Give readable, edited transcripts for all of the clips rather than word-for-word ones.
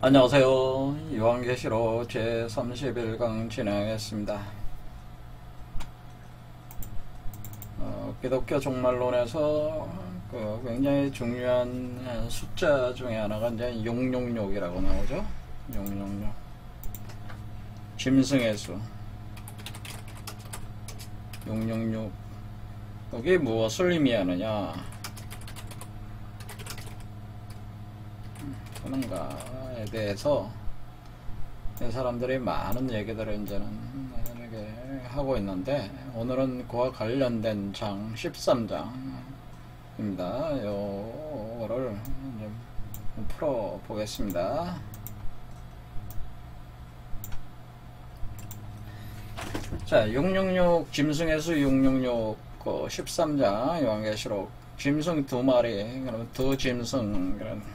안녕하세요. 요한계시록 제31강 진행하겠습니다. 기독교 종말론에서 굉장히 중요한 숫자 중에 하나가 이제 666이라고 나오죠. 666. 짐승의 수. 666. 그게 무엇을 의미하느냐? 그런가에 대해서 사람들이 많은 얘기들을 이제는 이렇게 하고 있는데, 오늘은 그와 관련된 장 13장입니다. 요거를 이제 풀어 보겠습니다. 자, 666 짐승의 수 666 13장 요한계시록 짐승 두 마리, 그러면 두 짐승,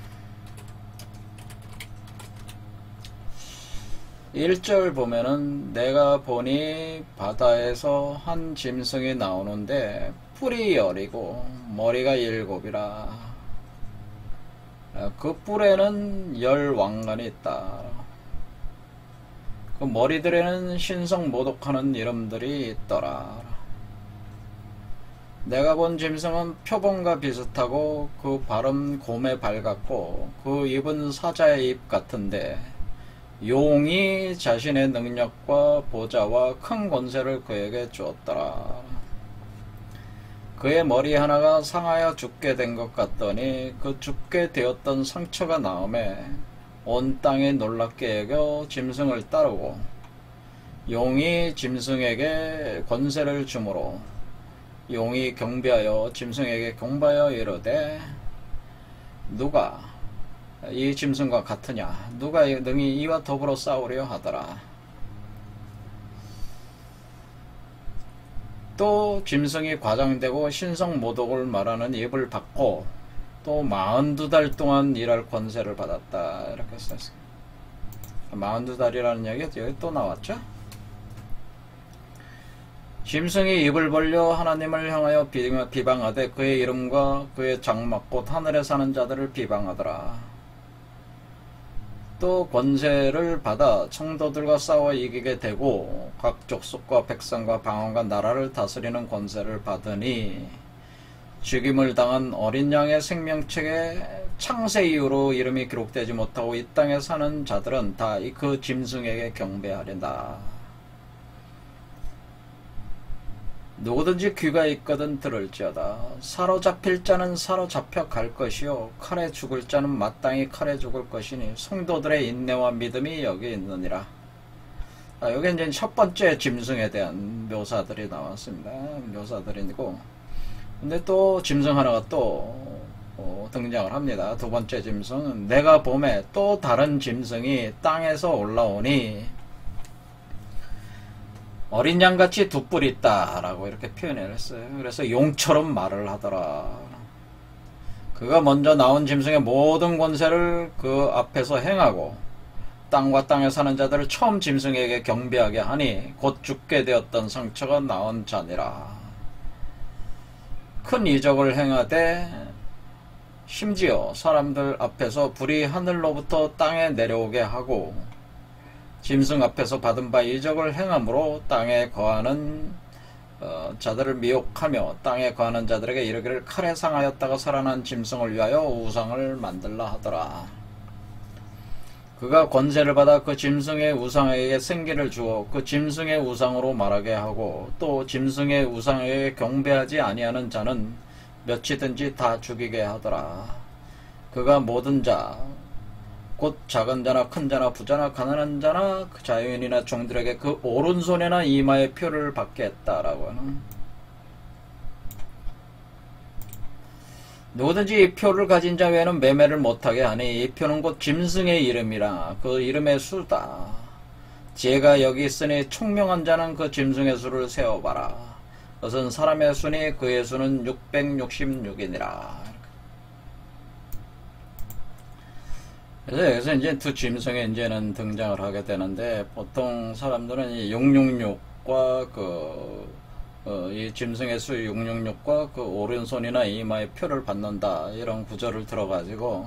1절 보면은 내가 보니 바다에서 한 짐승이 나오는데 뿔이 10이고 머리가 7이라. 그 뿔에는 10왕관이 있다. 그 머리들에는 신성 모독하는 이름들이 있더라. 내가 본 짐승은 표범과 비슷하고 그 발은 곰의 발 같고 그 입은 사자의 입 같은데 용이 자신의 능력과 보좌와 큰 권세를 그에게 주었더라. 그의 머리 하나가 상하여 죽게 된 것 같더니 그 죽게 되었던 상처가 나음에 온 땅이 놀랍게 여겨 짐승을 따르고 용이 짐승에게 권세를 주므로 용이 경배하여 짐승에게 경배하여 이르되 누가 이 짐승과 같으냐? 누가 능히 이와 더불어 싸우려 하더라. 또 짐승이 과장되고 신성 모독을 말하는 입을 받고 또 42달 동안 일할 권세를 받았다. 이렇게 썼어요. 42달이라는 얘기가 여기 또 나왔죠? 짐승이 입을 벌려 하나님을 향하여 비방하되 그의 이름과 그의 장막 곧 하늘에 사는 자들을 비방하더라. 또 권세를 받아 청도들과 싸워 이기게 되고 각 족속과 백성과 방언과 나라를 다스리는 권세를 받으니 죽임을 당한 어린 양의 생명책에 창세 이후로 이름이 기록되지 못하고 이 땅에 사는 자들은 다 그 짐승에게 경배하리다. 누구든지 귀가 있거든 들을지어다. 사로잡힐 자는 사로잡혀 갈 것이요 칼에 죽을 자는 마땅히 칼에 죽을 것이니 성도들의 인내와 믿음이 여기 있느니라. 여기 이제 첫 번째 짐승에 대한 묘사들이 나왔습니다. 묘사들이고, 근데 또 짐승 하나가 또 등장을 합니다. 두 번째 짐승은 내가 봄에 또 다른 짐승이 땅에서 올라오니 어린 양같이 두 뿔이 있다 라고 이렇게 표현을 했어요. 그래서 용처럼 말을 하더라. 그가 먼저 나온 짐승의 모든 권세를 그 앞에서 행하고 땅과 땅에 사는 자들을 처음 짐승에게 경배하게 하니 곧 죽게 되었던 상처가 나온 자니라. 큰 이적을 행하되 심지어 사람들 앞에서 불이 하늘로부터 땅에 내려오게 하고 짐승 앞에서 받은 바 이적을 행함으로 땅에 거하는 자들을 미혹하며 땅에 거하는 자들에게 이르기를 칼에 상하였다가 살아난 짐승을 위하여 우상을 만들라 하더라. 그가 권세를 받아 그 짐승의 우상에게 생기를 주어 그 짐승의 우상으로 말하게 하고 또 짐승의 우상에게 경배하지 아니하는 자는 몇이든지 다 죽이게 하더라. 그가 모든 자 곧 작은 자나 큰 자나 부자나 가난한 자나 그 자유인이나 종들에게 그 오른손에나 이마에 표를 받게 했다라고 하는. 누구든지 이 표를 가진 자 외에는 매매를 못하게 하니 이 표는 곧 짐승의 이름이라 그 이름의 수다. 제가 여기 있으니 총명한 자는 그 짐승의 수를 세어봐라. 그것은 사람의 수니 그의 수는 666이니라. 그래서 여기서 이제 두 짐승이 이제는 등장을 하게 되는데, 보통 사람들은 이 666과 이 짐승의 수 666과 그 오른손이나 이마에 표를 받는다 이런 구절을 들어가지고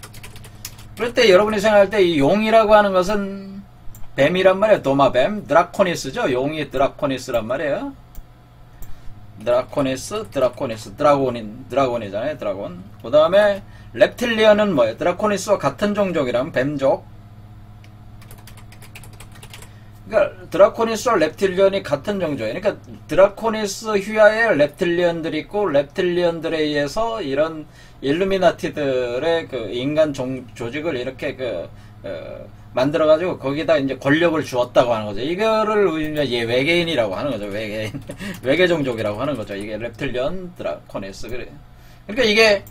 그럴 때 여러분이 생각할 때 이 용이라고 하는 것은 뱀이란 말이에요. 도마뱀, 드라코니스죠. 용이 드라코니스란 말이에요. 드라코니스, 드라곤이잖아요. 드라곤. 그 다음에 reptilian은 뭐예요? 드라코니스와 같은 종족이라면 뱀족. 그러니까 드라코니스와 reptilian이 같은 종족이에요. 그러니까 드라코니스 휘하에 reptilian들이 있고 reptilian들에 의해서 이런 일루미나티들의 그 인간 조직을 이렇게 만들어가지고 거기다 이제 권력을 주었다고 하는 거죠. 이거를 이제 외계인이라고 하는 거죠. 외계인. 외계 종족이라고 하는 거죠. 이게 reptilian, 드라코니스. 그러니까 이게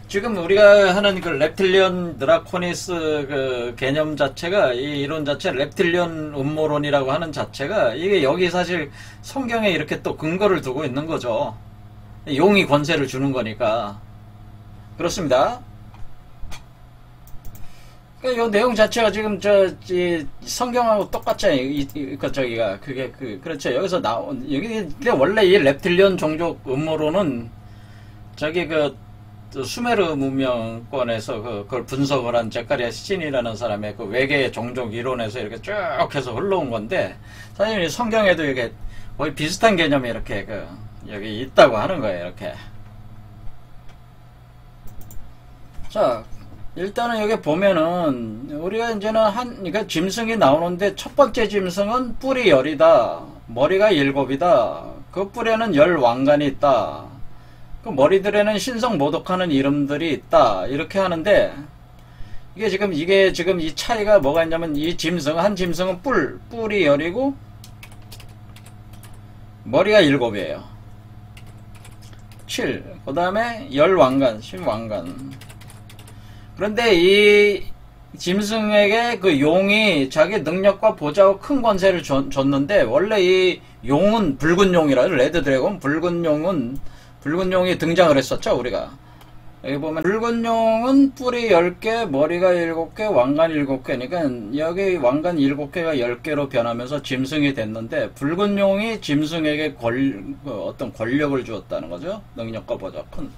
지금 우리가 하는 그 reptilian, 드라코니스 그 개념 자체가, 이 이론 자체, reptilian 음모론이라고 하는 자체가 이게 여기 사실 성경에 이렇게 또 근거를 두고 있는 거죠. 용이 권세를 주는 거니까. 그렇습니다. 이 내용 자체가 지금 성경하고 똑같잖아요. 저기가 그게 그렇죠. 여기서 여기 근데 원래 이 reptilian 종족 음모론은 저기 수메르 문명권에서 그걸 분석을 한 제카리아 시진이라는 사람의 그 외계 종족 이론에서 이렇게 쭉 해서 흘러온 건데, 사실 성경에도 이게 거의 비슷한 개념이 이렇게 여기 있다고 하는 거예요. 이렇게. 자, 일단은 여기 보면은 우리가 이제는 그러니까 짐승이 나오는데, 첫 번째 짐승은 뿔이 10이다, 머리가 7이다, 그 뿔에는 10왕관이 있다, 그 머리들에는 신성 모독하는 이름들이 있다, 이렇게 하는데, 이게 지금 이 차이가 뭐가 있냐면, 한 짐승은 뿔이 10이고 머리가 7이에요. 7. 그 다음에 10왕관, 10왕관. 그런데 이 짐승에게 그 용이 자기 능력과 보좌와 큰 권세를 줬는데, 원래 이 용은 붉은 용이라, 레드 드래곤, 붉은 용이 등장을 했었죠, 우리가. 여기 보면 붉은 용은 뿔이 10개, 머리가 7개, 왕관 7개니까 여기 왕관 7개가 10개로 변하면서 짐승이 됐는데, 붉은 용이 짐승에게 어떤 권력을 주었다는 거죠. 능력과 보좌 큰.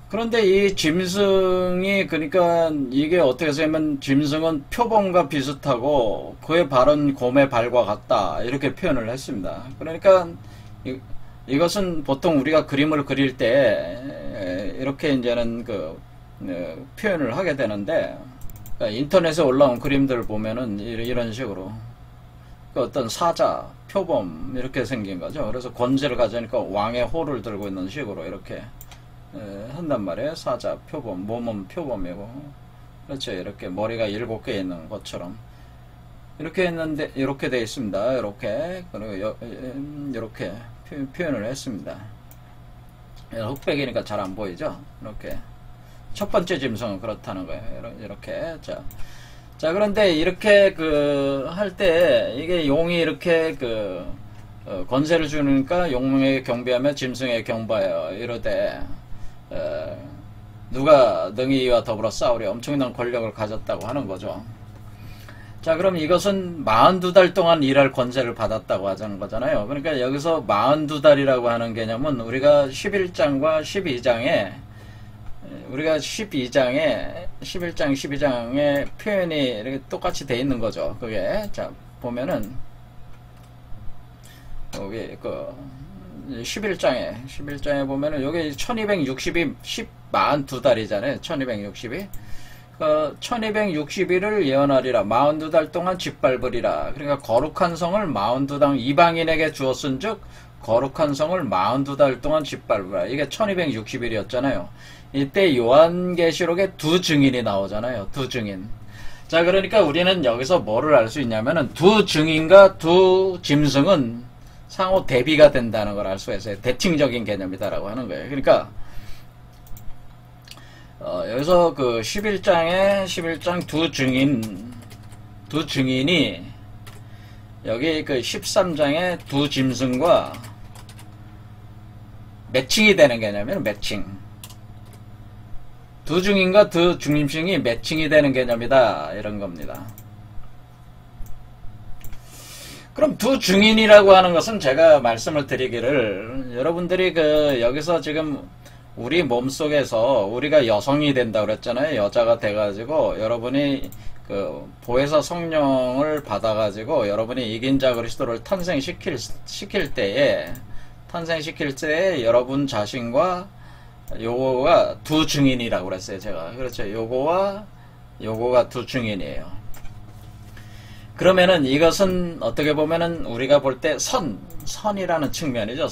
그런데 이 짐승이, 그러니까 이게 어떻게 해서면 짐승은 표범과 비슷하고 그의 발은 곰의 발과 같다, 이렇게 표현을 했습니다. 그러니까 이것은 보통 우리가 그림을 그릴 때 이렇게 이제는 표현을 하게 되는데, 그러니까 인터넷에 올라온 그림들 보면은 이런 식으로 어떤 사자, 표범 이렇게 생긴 거죠. 그래서 권세를 가지니까 왕의 호를 들고 있는 식으로 이렇게 한단 말이에요. 사자, 표범, 몸은 표범이고, 그렇죠. 이렇게 머리가 7개 있는 것처럼 이렇게 했는데, 이렇게 되어 있습니다. 이렇게. 그리고 이렇게 표현을 했습니다. 흑백이니까 잘 안 보이죠? 이렇게. 첫 번째 짐승은 그렇다는 거예요. 이렇게. 자, 그런데 이렇게 할 때, 이게 용이 이렇게 권세를 주니까 용에게 경배하며 짐승에게 경배하여 이러되, 누가 능히 이와 더불어 싸우려 엄청난 권력을 가졌다고 하는 거죠. 자, 그럼 이것은 42달 동안 일할 권세를 받았다고 하자는 거잖아요. 그러니까 여기서 42달이라고 하는 개념은 우리가 11장과 12장에, 우리가 11장, 12장의 표현이 이렇게 똑같이 돼 있는 거죠. 그게. 자, 보면은, 여기 11장에 보면은 여기 1260이 42달이잖아요. 1260이. 1260일을 예언하리라. 42달 동안 짓밟으리라. 그러니까 거룩한 성을 42당 이방인에게 주었은 즉 거룩한 성을 42달 동안 짓밟으라. 이게 1260일이었잖아요. 이때 요한계시록에 두 증인이 나오잖아요. 두 증인. 자, 그러니까 우리는 여기서 뭐를 알 수 있냐면은 두 증인과 두 짐승은 상호 대비가 된다는 걸 알 수 있어요. 대칭적인 개념이다라고 하는 거예요. 그러니까 여기서 11장 두 증인이 여기 13장의 두 짐승과 매칭이 되는 개념이에요. 매칭. 두 증인과 두 중림승이 매칭이 되는 개념이다, 이런 겁니다. 그럼 두 증인이라고 하는 것은 제가 말씀을 드리기를, 여러분들이 여기서 지금 우리 몸속에서 우리가 여성이 된다 그랬잖아요. 여자가 돼가지고 여러분이 그 보혜사 성령을 받아가지고 여러분이 이긴 자 그리스도를 탄생시킬 때에 여러분 자신과 요거가 두 증인이라고 그랬어요. 제가 그렇죠. 요거가 두 증인이에요. 그러면은 이것은 어떻게 보면은 우리가 볼 때 선이라는 측면이죠.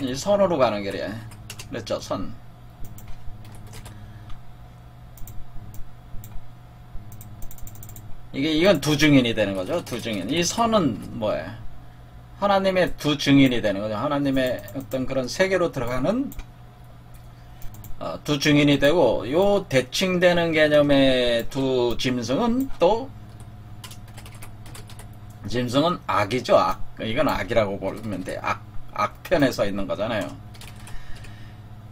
이 선으로 가는 길이에요. 그렇죠. 선. 이건 두 증인이 되는 거죠. 두 증인. 이 선은 뭐예요? 하나님의 두 증인이 되는 거죠. 하나님의 어떤 그런 세계로 들어가는 두 증인이 되고, 요 대칭되는 개념의 두 짐승은 짐승은 악이죠. 악. 이건 악이라고 보면 돼. 악편에 서 있는 거잖아요.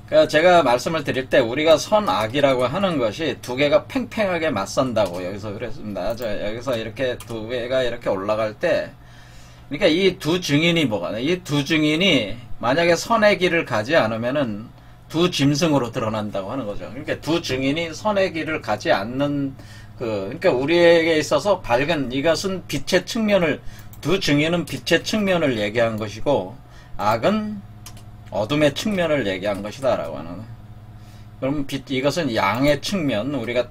그러니까 제가 말씀을 드릴 때 우리가 선악이라고 하는 것이 두 개가 팽팽하게 맞선다고 여기서 그랬습니다. 여기서 이렇게 두 개가 이렇게 올라갈 때, 그러니까 이 두 증인이 뭐가, 이 두 증인이 만약에 선의 길을 가지 않으면은 두 짐승으로 드러난다고 하는 거죠. 그러니까 두 증인이 선의 길을 가지 않는 그러니까 우리에게 있어서 밝은, 이것은 빛의 측면을, 두 증인은 빛의 측면을 얘기한 것이고, 악은 어둠의 측면을 얘기한 것이다 라고 하는. 그럼 이것은 양의 측면, 우리가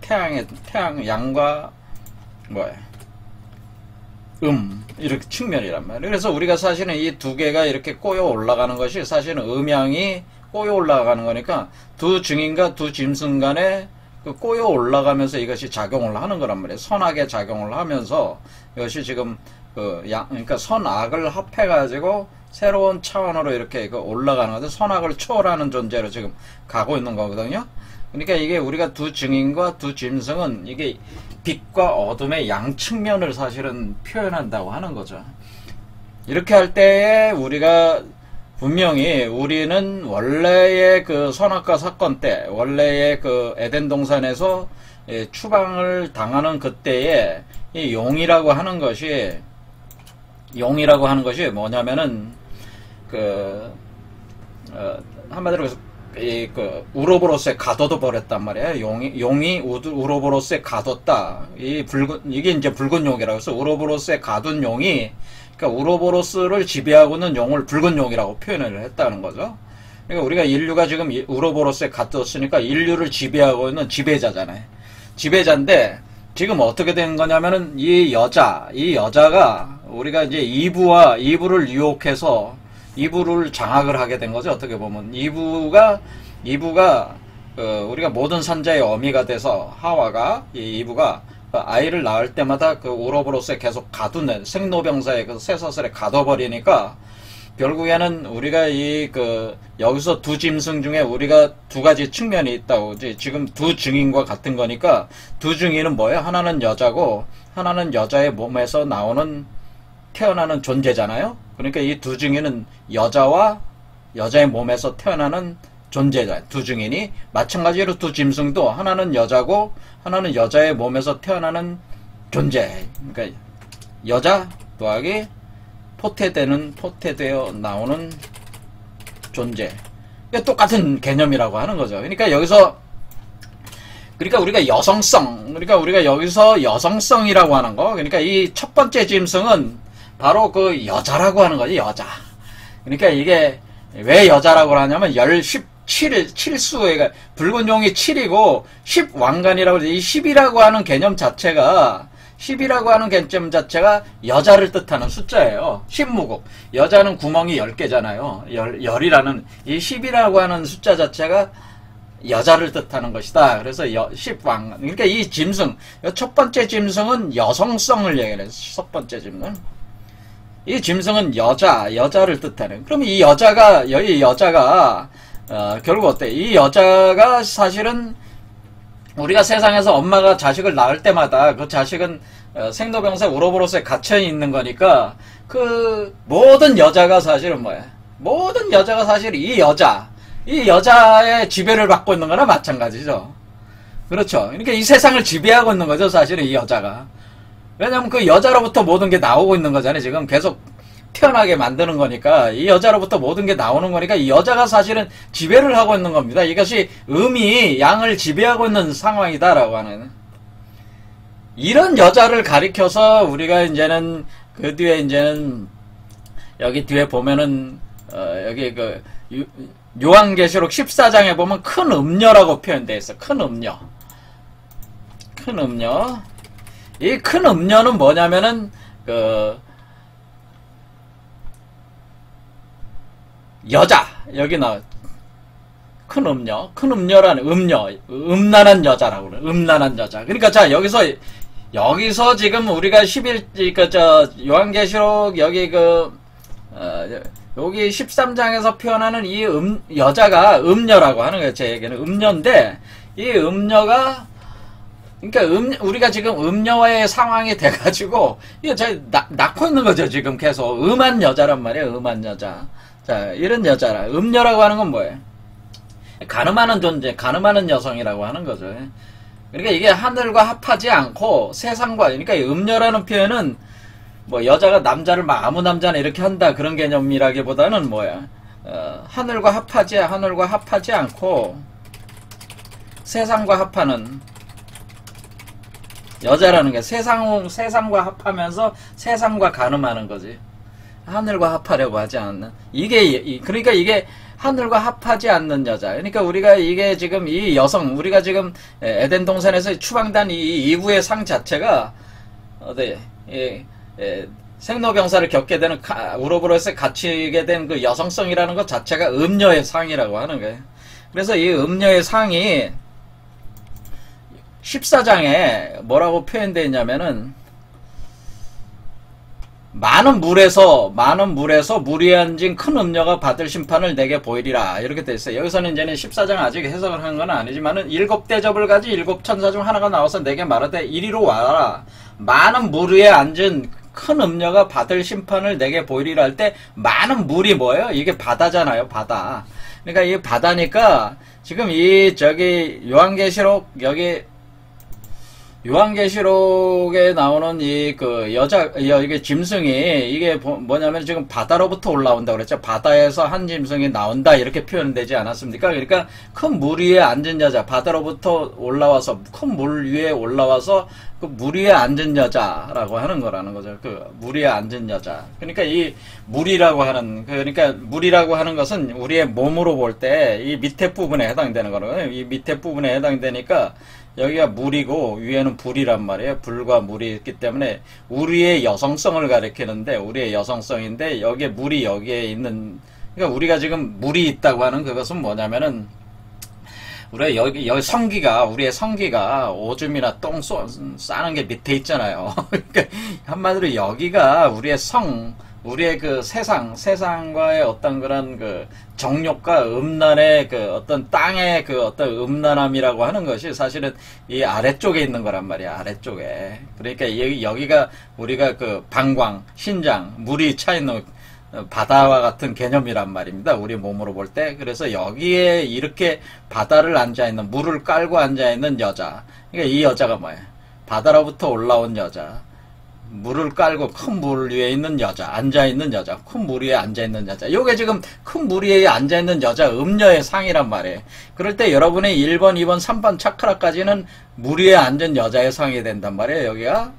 양과 이렇게 측면이란 말이에요. 그래서 우리가 사실은 이 두 개가 이렇게 꼬여 올라가는 것이 사실은 음양이 꼬여 올라가는 거니까 두 증인과 두 짐승 간에 그 꼬여 올라가면서 이것이 작용을 하는 거란 말이에요. 선악에 작용을 하면서 이것이 지금 그러니까 선악을 합해가지고 새로운 차원으로 이렇게 올라가는 거죠. 선악을 초월하는 존재로 지금 가고 있는 거거든요. 그러니까 이게 우리가 두 증인과 두 짐승은 이게 빛과 어둠의 양 측면을 사실은 표현한다고 하는 거죠. 이렇게 할 때에 우리가 분명히 우리는 원래의 그 선악과 사건 때, 원래의 그 에덴 동산에서 추방을 당하는 그때에 이 용이라고 하는 것이 뭐냐면은 한마디로 우로보로스에 가둬도 버렸단 말이에요. 용이 우로보로스에 가뒀다. 이게 이제 붉은 용이라고 해서 우로보로스에 가둔 용이, 그러니까 우로보로스를 지배하고 있는 용을 붉은 용이라고 표현을 했다는 거죠. 그러니까 우리가 인류가 지금 우로보로스에 가뒀으니까 인류를 지배하고 있는 지배자잖아요. 지배자인데 지금 어떻게 된 거냐면은 이 여자가 우리가 이제 이브를 유혹해서 이브를 장악을 하게 된 거죠. 어떻게 보면 이브가 우리가 모든 산자의 어미가 돼서 하와가 이브가 아이를 낳을 때마다 그 우로보로스에 계속 가두는 생로병사의 그 쇠사슬에 가둬버리니까 결국에는 우리가 여기서 두 짐승 중에 우리가 두 가지 측면이 있다고. 지금 두 증인과 같은 거니까 두 증인은 뭐예요? 하나는 여자고 하나는 여자의 몸에서 태어나는 존재잖아요. 그러니까 이 두 증인은 여자와 여자의 몸에서 태어나는 존재자. 두 증인이 마찬가지로 두 짐승도 하나는 여자고 하나는 여자의 몸에서 태어나는 존재. 그러니까 여자 더하기 포태되어 나오는 존재. 똑같은 개념이라고 하는 거죠. 그러니까 여기서 우리가 여기서 여성성이라고 하는 거. 그러니까 이 첫 번째 짐승은 바로 그 여자라고 하는 거지, 여자. 그러니까 이게 왜 여자라고 하냐면 7수가 붉은 용이 7이고 10왕관이라고 해서 이 10이라고 하는 개념 자체가 여자를 뜻하는 숫자예요. 10무국. 여자는 구멍이 10개잖아요. 열이라는 이 10이라고 하는 숫자 자체가 여자를 뜻하는 것이다. 그래서 10왕관. 그러니까 이 짐승, 첫 번째 짐승은 여성성을 얘기해요. 첫 번째 짐승. 이 짐승은 여자를 뜻하는. 그럼 이 여자가 결국 어때? 이 여자가 사실은 우리가 세상에서 엄마가 자식을 낳을 때마다 그 자식은 생로병사 우로보로스에 갇혀 있는 거니까 그 모든 여자가 사실은 뭐야? 모든 여자가 사실 이 여자의 지배를 받고 있는 거나 마찬가지죠. 그렇죠. 그러니까 이 세상을 지배하고 있는 거죠. 사실은 이 여자가. 왜냐면 그 여자로부터 모든 게 나오고 있는 거잖아요. 지금 계속 태어나게 만드는 거니까 이 여자로부터 모든 게 나오는 거니까 이 여자가 사실은 지배를 하고 있는 겁니다. 이것이 음이 양을 지배하고 있는 상황이다라고 하는 이런 여자를 가리켜서 우리가 이제는 그 뒤에 이제는 여기 뒤에 보면은 여기 그 요한계시록 14장에 보면 큰 음녀라고 표현되어 있어. 큰 음녀. 큰 음녀. 이 큰 음녀는 뭐냐면은 그 여자 여기 나와 큰 음녀, 큰 음녀라는 음녀, 음란한 여자라고 그래. 음란한 여자. 그러니까 자 여기서 지금 우리가 11 그 저 요한계시록 여기 여기 13장에서 표현하는 이 여자가 음녀라고 하는 거예요. 제 얘기는 음녀인데 이 음녀가 그러니까 우리가 지금 음녀와의 상황이 돼가지고 이게 낳고 있는 거죠. 지금 계속 음한 여자란 말이에요. 음한 여자. 자 이런 여자라. 음녀라고 하는 건 뭐예요? 가늠하는 존재, 가늠하는 여성이라고 하는 거죠. 그러니까 이게 하늘과 합하지 않고 세상과 그러니까 이 음녀라는 표현은 뭐 여자가 남자를 막 아무 남자나 이렇게 한다 그런 개념이라기보다는 뭐야? 하늘과 합하지 않고 세상과 합하는 여자라는 게 세상과 합하면서 세상과 가늠하는 거지. 하늘과 합하려고 하지 않는 그러니까 이게 하늘과 합하지 않는 여자. 그러니까 우리가 이게 지금 이 여성 우리가 지금 에덴 동산에서 추방단 이 이후의 상 자체가 생로병사를 겪게 되는 우로보로스에 갇히게 된 그 여성성이라는 것 자체가 음녀의 상이라고 하는 거예요. 그래서 이 음녀의 상이 14장에 뭐라고 표현되어 있냐면은 많은 물에서 물에 앉은 큰 음녀가 받을 심판을 내게 보이리라 이렇게 돼 있어요. 여기서는 이제는 14장 아직 해석을 한 건 아니지만은 7 대접을 가지 7 천사 중 하나가 나와서 내게 말하되 이리로 와라. 많은 물 위에 앉은 큰 음녀가 받을 심판을 내게 보이리라 할 때 많은 물이 뭐예요? 이게 바다잖아요. 바다. 그러니까 이 바다니까 지금 저기 요한계시록 여기 요한계시록에 나오는 이게 짐승이 이게 뭐냐면 지금 바다로부터 올라온다 그랬죠. 바다에서 한 짐승이 나온다 이렇게 표현되지 않았습니까? 그러니까 큰 물 위에 앉은 여자, 바다로부터 올라와서 큰 물 위에 올라와서 그 물 위에 앉은 여자라고 하는 거라는 거죠. 그 물 위에 앉은 여자. 그러니까 이 물이라고 하는 것은 우리의 몸으로 볼 때 이 밑에 부분에 해당되는 거거든요. 이 밑에 부분에 해당되니까 여기가 물이고 위에는 불이란 말이에요. 불과 물이 있기 때문에 우리의 여성성을 가리키는데 우리의 여성성인데 여기에 물이 여기에 있는 그러니까 우리가 지금 물이 있다고 하는 그것은 뭐냐면은 우리의 여기 성기가 우리의 성기가 오줌이나 똥 싸는 게 밑에 있잖아요. 그러니까 한마디로 여기가 우리의 그 세상과의 어떤 그런 그 정욕과 음란의 그 어떤 땅의 그 어떤 음란함이라고 하는 것이 사실은 이 아래쪽에 있는 거란 말이야. 아래쪽에. 그러니까 여기가 우리가 그 방광, 신장, 물이 차 있는 바다와 같은 개념이란 말입니다. 우리 몸으로 볼 때. 그래서 여기에 이렇게 바다를 앉아있는, 물을 깔고 앉아있는 여자. 그러니까 이 여자가 뭐야? 바다로부터 올라온 여자. 물을 깔고 큰 물 위에 있는 여자, 앉아있는 여자, 큰 물 위에 앉아있는 여자. 요게 지금 큰 물 위에 앉아있는 여자 음녀의 상이란 말이에요. 그럴 때 여러분의 1번, 2번, 3번 차크라까지는 물 위에 앉은 여자의 상이 된단 말이에요.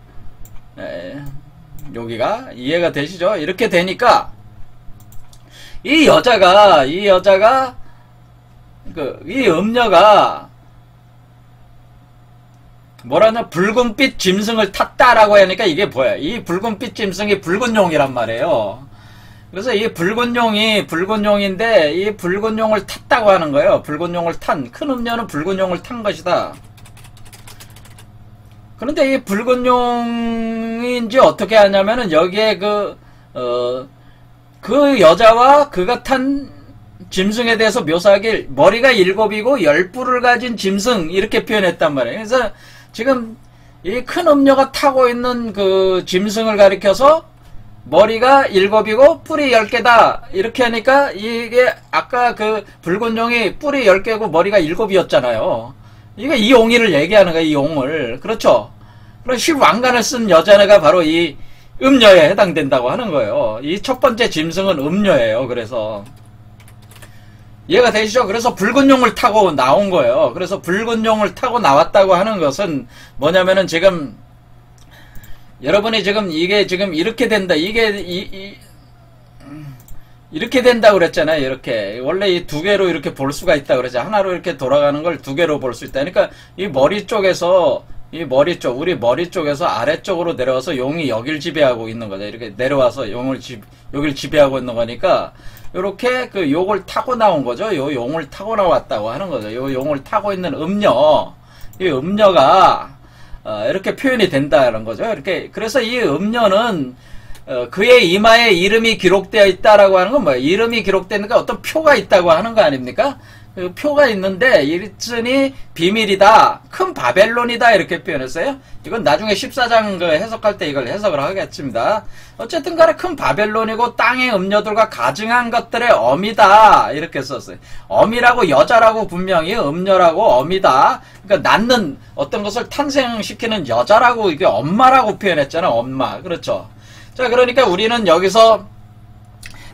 여기가 이해가 되시죠? 이렇게 되니까 이 여자가 이 음녀가 뭐라냐 붉은빛 짐승을 탔다라고 하니까 이게 뭐야? 이 붉은빛 짐승이 붉은 용이란 말이에요. 그래서 이 붉은 용인데 이 붉은 용을 탔다고 하는 거예요. 붉은 용을 큰 음녀는 붉은 용을 탄 것이다. 그런데 이 붉은 용인지 어떻게 하냐면은 여기에 그 여자와 그가 탄 짐승에 대해서 묘사하길 머리가 7이고 10뿔을 가진 짐승 이렇게 표현했단 말이에요. 그래서 지금 이 큰 음녀가 타고 있는 그 짐승을 가리켜서 머리가 7이고 뿔이 10개다 이렇게 하니까 이게 아까 그 붉은 용이 뿔이 10개고 머리가 7이었잖아요. 이게 이 용이를 얘기하는 거예요. 이 용을. 그렇죠. 그럼 10왕관을 쓴 여자가 바로 이 음녀에 해당된다고 하는 거예요. 이 첫 번째 짐승은 음녀예요. 그래서 이해가 되시죠? 그래서 붉은 용을 타고 나온 거예요. 그래서 붉은 용을 타고 나왔다고 하는 것은 뭐냐면은 지금 여러분이 지금 이게 지금 이렇게 된다. 이렇게 된다고 그랬잖아요. 이렇게 원래 이 두 개로 이렇게 볼 수가 있다 그러죠. 하나로 이렇게 돌아가는 걸 두 개로 볼 수 있다. 그러니까 이 머리 쪽에서 우리 머리 쪽에서 아래쪽으로 내려와서 용이 여길 지배하고 있는 거죠. 이렇게 내려와서 여길 지배하고 있는 거니까 이렇게 그 용을 타고 나온 거죠. 요 용을 타고 나왔다고 하는 거죠. 요 용을 타고 있는 음녀, 이 음녀가 이렇게 표현이 된다는 거죠. 이렇게 그래서 이 음녀는 그의 이마에 이름이 기록되어 있다라고 하는 건 뭐예요? 이름이 기록되는 거 어떤 표가 있다고 하는 거 아닙니까? 그 표가 있는데 이르니 비밀이다. 큰 바벨론이다. 이렇게 표현했어요. 이건 나중에 14장 그 해석할 때 이걸 해석을 하겠습니다. 어쨌든 간에 큰 바벨론이고 땅의 음녀들과 가증한 것들의 어미다. 이렇게 썼어요. 어미라고 여자라고 분명히 음녀라고 어미다. 그러니까 낳는 어떤 것을 탄생시키는 여자라고 이게 엄마라고 표현했잖아요. 엄마. 그렇죠. 자, 그러니까 우리는 여기서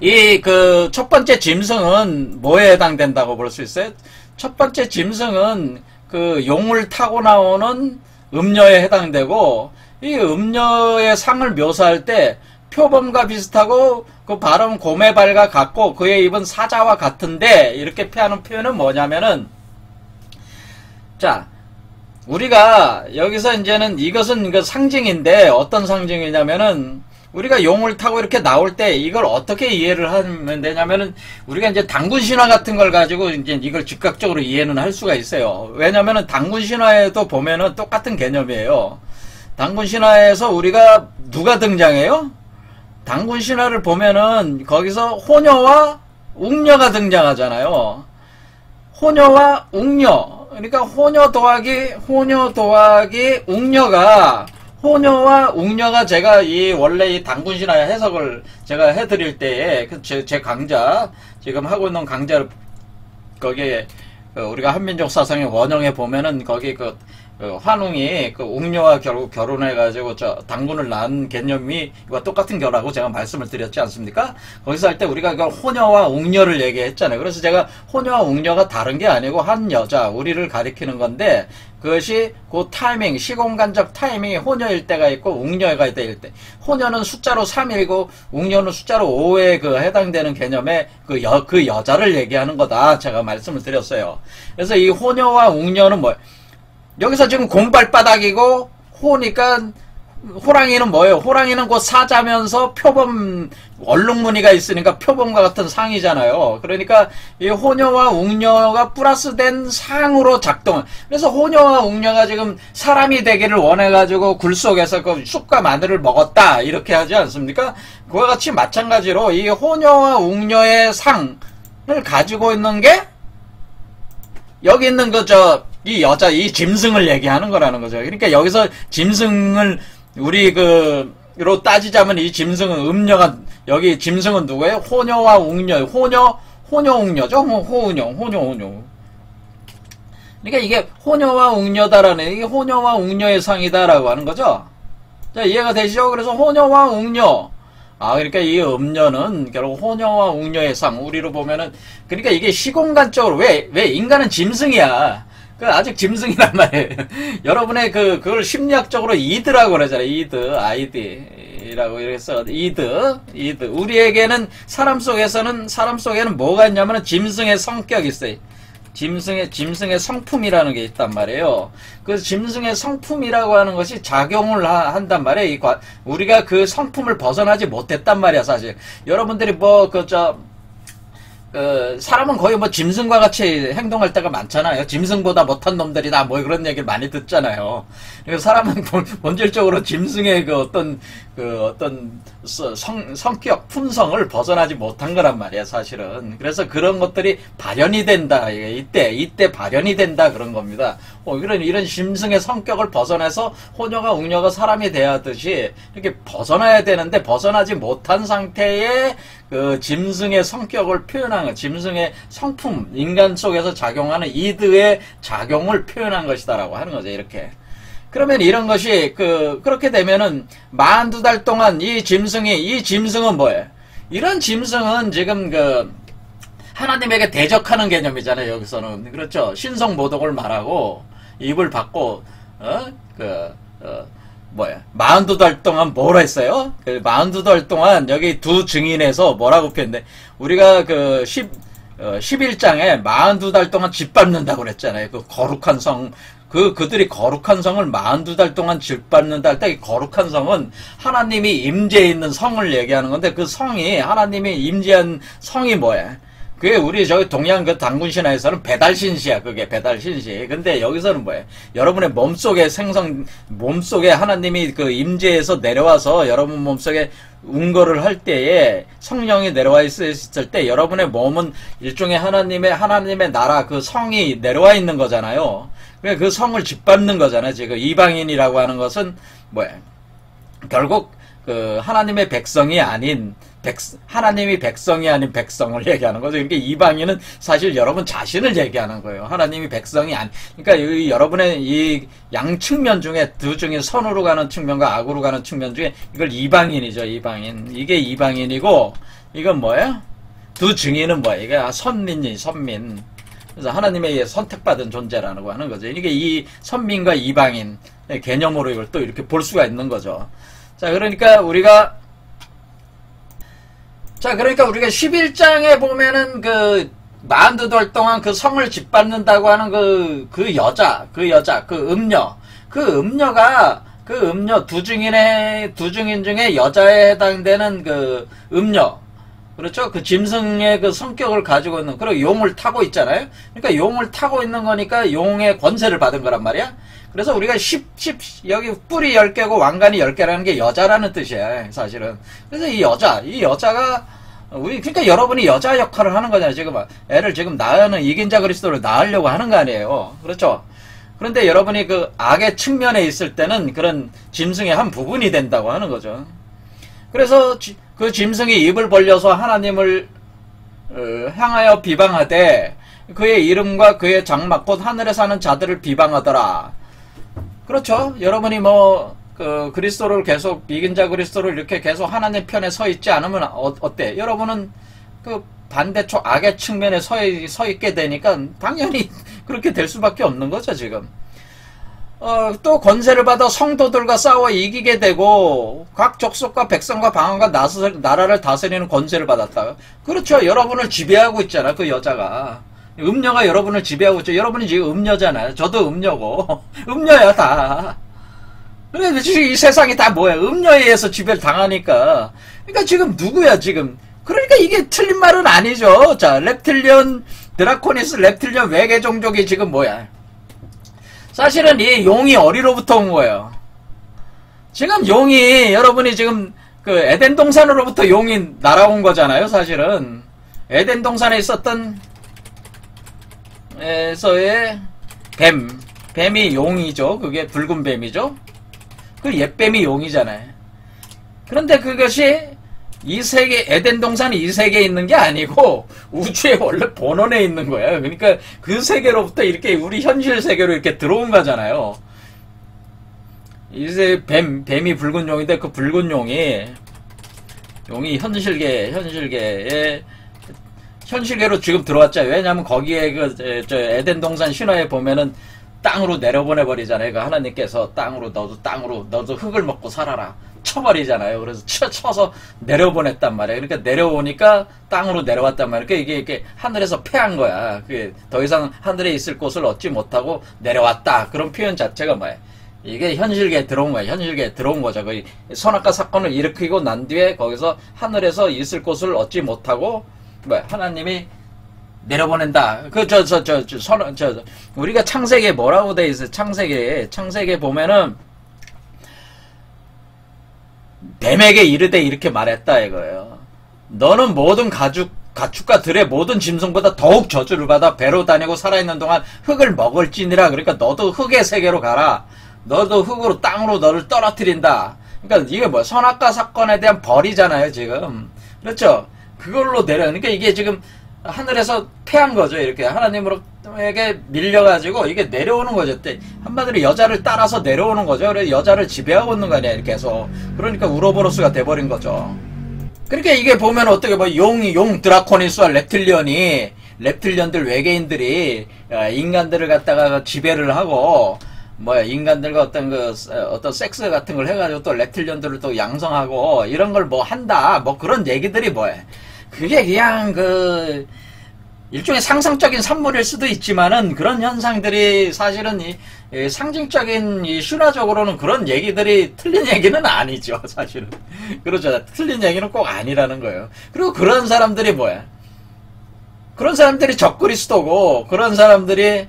이 그 첫 번째 짐승은 뭐에 해당된다고 볼 수 있어요? 첫 번째 짐승은 그 용을 타고 나오는 음녀에 해당되고, 이 음녀의 상을 묘사할 때 표범과 비슷하고 그 발음 고메발과 같고 그의 입은 사자와 같은데, 이렇게 표하는 표현은 뭐냐면은, 자, 우리가 여기서 이제는 이것은 그 상징인데 어떤 상징이냐면은, 우리가 용을 타고 이렇게 나올 때 이걸 어떻게 이해를 하면 되냐면은, 우리가 이제 당군 신화 같은 걸 가지고 이제 이걸 즉각적으로 이해는 할 수가 있어요. 왜냐면은 당군 신화에도 보면은 똑같은 개념이에요. 당군 신화에서 우리가 누가 등장해요? 당군 신화를 보면은 거기서 호녀와 웅녀가 등장하잖아요. 호녀와 웅녀. 그러니까 호녀 더하기 웅녀가, 호녀와 웅녀가 제가 원래 이 당군신화 해석을 제가 해드릴 때에 제 강좌, 지금 하고 있는 강좌를 거기에 우리가 한민족 사상의 원형에 보면은 거기 그 환웅이 그 웅녀와 결혼해가지고 당군을 낳은 개념이 이와 똑같은 결하고 제가 말씀을 드렸지 않습니까? 거기서 할 때 우리가 그 호녀와 웅녀를 얘기했잖아요. 그래서 제가 호녀와 웅녀가 다른 게 아니고 한 여자, 우리를 가리키는 건데, 그것이 그 타이밍, 시공간적 타이밍이 호녀일 때가 있고 웅녀가 될 때, 호녀는 숫자로 3이고 웅녀는 숫자로 5에 그 해당되는 개념의 그 여자를 얘기하는 거다. 제가 말씀을 드렸어요. 그래서 이 호녀와 웅녀는 뭐, 여기서 지금 공발바닥이고 호니까 호랑이는 뭐예요? 호랑이는 곧 사자면서 표범 얼룩무늬가 있으니까 표범과 같은 상이잖아요. 그러니까 이 호녀와 웅녀가 플러스된 상으로 작동. 그래서 호녀와 웅녀가 지금 사람이 되기를 원해가지고 굴 속에서 그 쑥과 마늘을 먹었다, 이렇게 하지 않습니까? 그와 같이 마찬가지로 이 호녀와 웅녀의 상을 가지고 있는 게 여기 있는 이 여자, 이 짐승을 얘기하는 거라는 거죠. 그러니까 여기서 짐승을 우리 로 따지자면 이 짐승은 음녀가, 여기 짐승은 누구예요? 호녀와 웅녀. 호녀 웅녀죠? 호녀. 그러니까 이게 호녀와 웅녀다라는, 이게 호녀와 웅녀의 상이다라고 하는 거죠. 자, 이해가 되시죠? 그래서 호녀와 웅녀. 그러니까 이 음녀는 결국 호녀와 웅녀의 상, 우리로 보면은, 그러니까 이게 시공간적으로, 왜 인간은 짐승이야. 아직 짐승이란 말이에요. 여러분의 그걸 심리학적으로 이드라고 그러잖아요. 아이디라고 이래서 이드. 우리에게는 사람 속에는 뭐가 있냐면은 짐승의 성격이 있어요. 짐승의 성품이라는 게 있단 말이에요. 그 짐승의 성품이라고 하는 것이 작용을 한단 말이에요. 우리가 그 성품을 벗어나지 못했단 말이야, 사실. 여러분들이 사람은 거의 짐승과 같이 행동할 때가 많잖아요. 짐승보다 못한 놈들이다, 그런 얘기를 많이 듣잖아요. 그래서 사람은 본질적으로 짐승의 어떤 성격, 품성을 벗어나지 못한 거란 말이야, 사실은. 그래서 그런 것들이 발현이 된다. 이때 발현이 된다, 그런 겁니다. 이런 짐승의 성격을 벗어나서 호녀가 웅녀가 사람이 되었듯이 이렇게 벗어나야 되는데 벗어나지 못한 상태의 그 짐승의 성격을 표현한, 짐승의 성품, 인간 속에서 작용하는 이드의 작용을 표현한 것이다라고 하는 거죠, 이렇게. 그러면 이런 것이 그렇게 되면은 42달 동안 이 짐승은 뭐예요? 이런 짐승은 지금 하나님에게 대적하는 개념이잖아요. 여기서는 그렇죠. 신성모독을 말하고 입을 받고 42달 동안 뭘 했어요? 42달 동안 여기 두 증인에서 뭐라고 표현돼? 우리가 11장에 42달 동안 짓밟는다고 그랬잖아요. 그 거룩한 성, 그들이 거룩한 성을 42달 동안 짓밟는다 할 때 이 거룩한 성은 하나님이 임재해 있는 성을 얘기하는 건데 그 성이, 하나님이 임재한 성이 뭐야? 그게 우리 저기 동양 단군 신화에서는 배달신시야. 그게 배달신시. 근데 여기서는 뭐예요? 여러분의 몸속에 하나님이 임재해서 내려와서 여러분 몸속에 운거를 할 때에 성령이 내려와 있을 때 여러분의 몸은 일종의 하나님의 나라 그 성이 내려와 있는 거잖아요. 그 성을 짓밟는 거잖아요. 지금 이방인이라고 하는 것은 뭐예요? 결국 하나님의 백성이 아닌 하나님이 백성이 아닌 백성을 얘기하는 거죠. 그러니까 이방인은 사실 여러분 자신을 얘기하는 거예요. 하나님이 백성이 아닌. 그러니까 여러분의 이 양측면 중에 두 중에 선으로 가는 측면과 악으로 가는 측면 중에 이걸 이방인이죠. 이방인. 이게 이방인이고 이건 뭐예요? 두 증인은 뭐예요? 이게 선민. 그래서 하나님에 의해 선택받은 존재라고 하는 거죠. 이게 이 선민과 이방인 개념으로 이걸 또 이렇게 볼 수가 있는 거죠. 자, 그러니까 우리가 11장에 보면은 42달 동안 그 성을 짓밟는다고 하는 그 여자, 음녀 두 증인 중에 여자에 해당되는 음녀. 그렇죠? 그 짐승의 그 성격을 가지고 있는, 그리고 용을 타고 있잖아요? 그러니까 용을 타고 있는 거니까 용의 권세를 받은 거란 말이야? 그래서 우리가 여기 뿔이 10개고 왕관이 10개라는 게 여자라는 뜻이야, 사실은. 그래서 이 여자가, 그러니까 여러분이 여자 역할을 하는 거잖아요, 지금. 애를 지금 낳는 이긴 자 그리스도를 낳으려고 하는 거 아니에요. 그렇죠? 그런데 여러분이 악의 측면에 있을 때는 그런 짐승의 한 부분이 된다고 하는 거죠. 그래서 그 짐승이 입을 벌려서 하나님을 향하여 비방하되 그의 이름과 그의 장막 곧 하늘에 사는 자들을 비방하더라. 그렇죠. 여러분이 그리스도를 계속 이긴 자 그리스도를 이렇게 계속 하나님 편에 서 있지 않으면 어때? 여러분은 반대쪽 악의 측면에 서 있게 되니까 당연히 그렇게 될 수밖에 없는 거죠, 지금. 또 권세를 받아 성도들과 싸워 이기게 되고 각 족속과 백성과 방언과 나라를 다스리는 권세를 받았다. 그렇죠. 여러분을 지배하고 있잖아, 그 여자가. 음녀가 여러분을 지배하고 있죠. 여러분이 지금 음녀잖아요. 저도 음녀고. 음녀야, 다. 그래, 지금 이 세상이 다 뭐야? 음녀에 의해서 지배를 당하니까. 그러니까 지금 누구야, 지금? 그러니까 이게 틀린 말은 아니죠. 자, 드라코니스 렙틸리언 외계 종족이 지금 뭐야? 사실은 이 용이 어디로부터 온 거예요? 지금 여러분이 지금 에덴 동산으로부터 용이 날아온 거잖아요, 사실은. 에덴 동산에 있었던 에서의 뱀이 용이죠. 그게 붉은 뱀이죠. 그 옛뱀이 용이잖아요. 그런데 그것이 이 세계, 에덴 동산이 이 세계에 있는 게 아니고 우주의 원래 본원에 있는 거야. 그러니까 그 세계로부터 이렇게 우리 현실 세계로 이렇게 들어온 거잖아요. 이제 뱀이 붉은 용인데 그 붉은 용이 현실계로 지금 들어왔죠. 왜냐하면 거기에 에덴 동산 신화에 보면은 땅으로 내려보내 버리잖아요. 그 하나님께서 너도 흙을 먹고 살아라 쳐버리잖아요. 그래서 쳐서 내려보냈단 말이에요. 그러니까 내려오니까 땅으로 내려왔단 말이에요. 그러니까 이게 하늘에서 패한 거야. 그게 더 이상 하늘에 있을 곳을 얻지 못하고 내려왔다. 그런 표현 자체가 뭐야? 이게 현실계에 들어온 거야. 현실계에 들어온 거죠. 그 선악과 사건을 일으키고 난 뒤에 거기서 하늘에서 있을 곳을 얻지 못하고 하나님이 내려보낸다. 우리가 창세기에 뭐라고 돼 있어요? 창세기에 보면은, 뱀에게 이르되 이렇게 말했다, 이거예요. 너는 모든 가축과 들의 모든 짐승보다 더욱 저주를 받아 배로 다니고 살아있는 동안 흙을 먹을지니라. 그러니까 너도 흙의 세계로 가라. 너도 흙으로 땅으로 너를 떨어뜨린다. 그러니까 이게 선악과 사건에 대한 벌이잖아요, 지금. 그렇죠? 그걸로 그러니까 이게 지금 하늘에서 패한 거죠. 이렇게 하나님으로 에게 밀려가지고 이게 내려오는 거죠. 한마디로 여자를 따라서 내려오는 거죠. 그래서 여자를 지배하고 있는 거 아니야, 이렇게 해서. 그러니까 우로보로스가 돼버린 거죠. 그러니까 이게 보면 어떻게 뭐 용 드라코니스와 reptillian들 외계인들이 인간들을 갖다가 지배를 하고 뭐야 인간들과 어떤 섹스 같은 걸 해가지고 또 reptillian들을 또 양성하고 이런 걸 뭐 한다 뭐 그런 얘기들이 뭐야. 그게 그냥 그 일종의 상상적인 산물일 수도 있지만은 그런 현상들이 사실은 이 상징적인 이 신화적으로는 그런 얘기들이 틀린 얘기는 아니죠, 사실은. 그렇죠. 틀린 얘기는 꼭 아니라는 거예요. 그리고 그런 사람들이 뭐야? 그런 사람들이 적그리스도고 그런 사람들이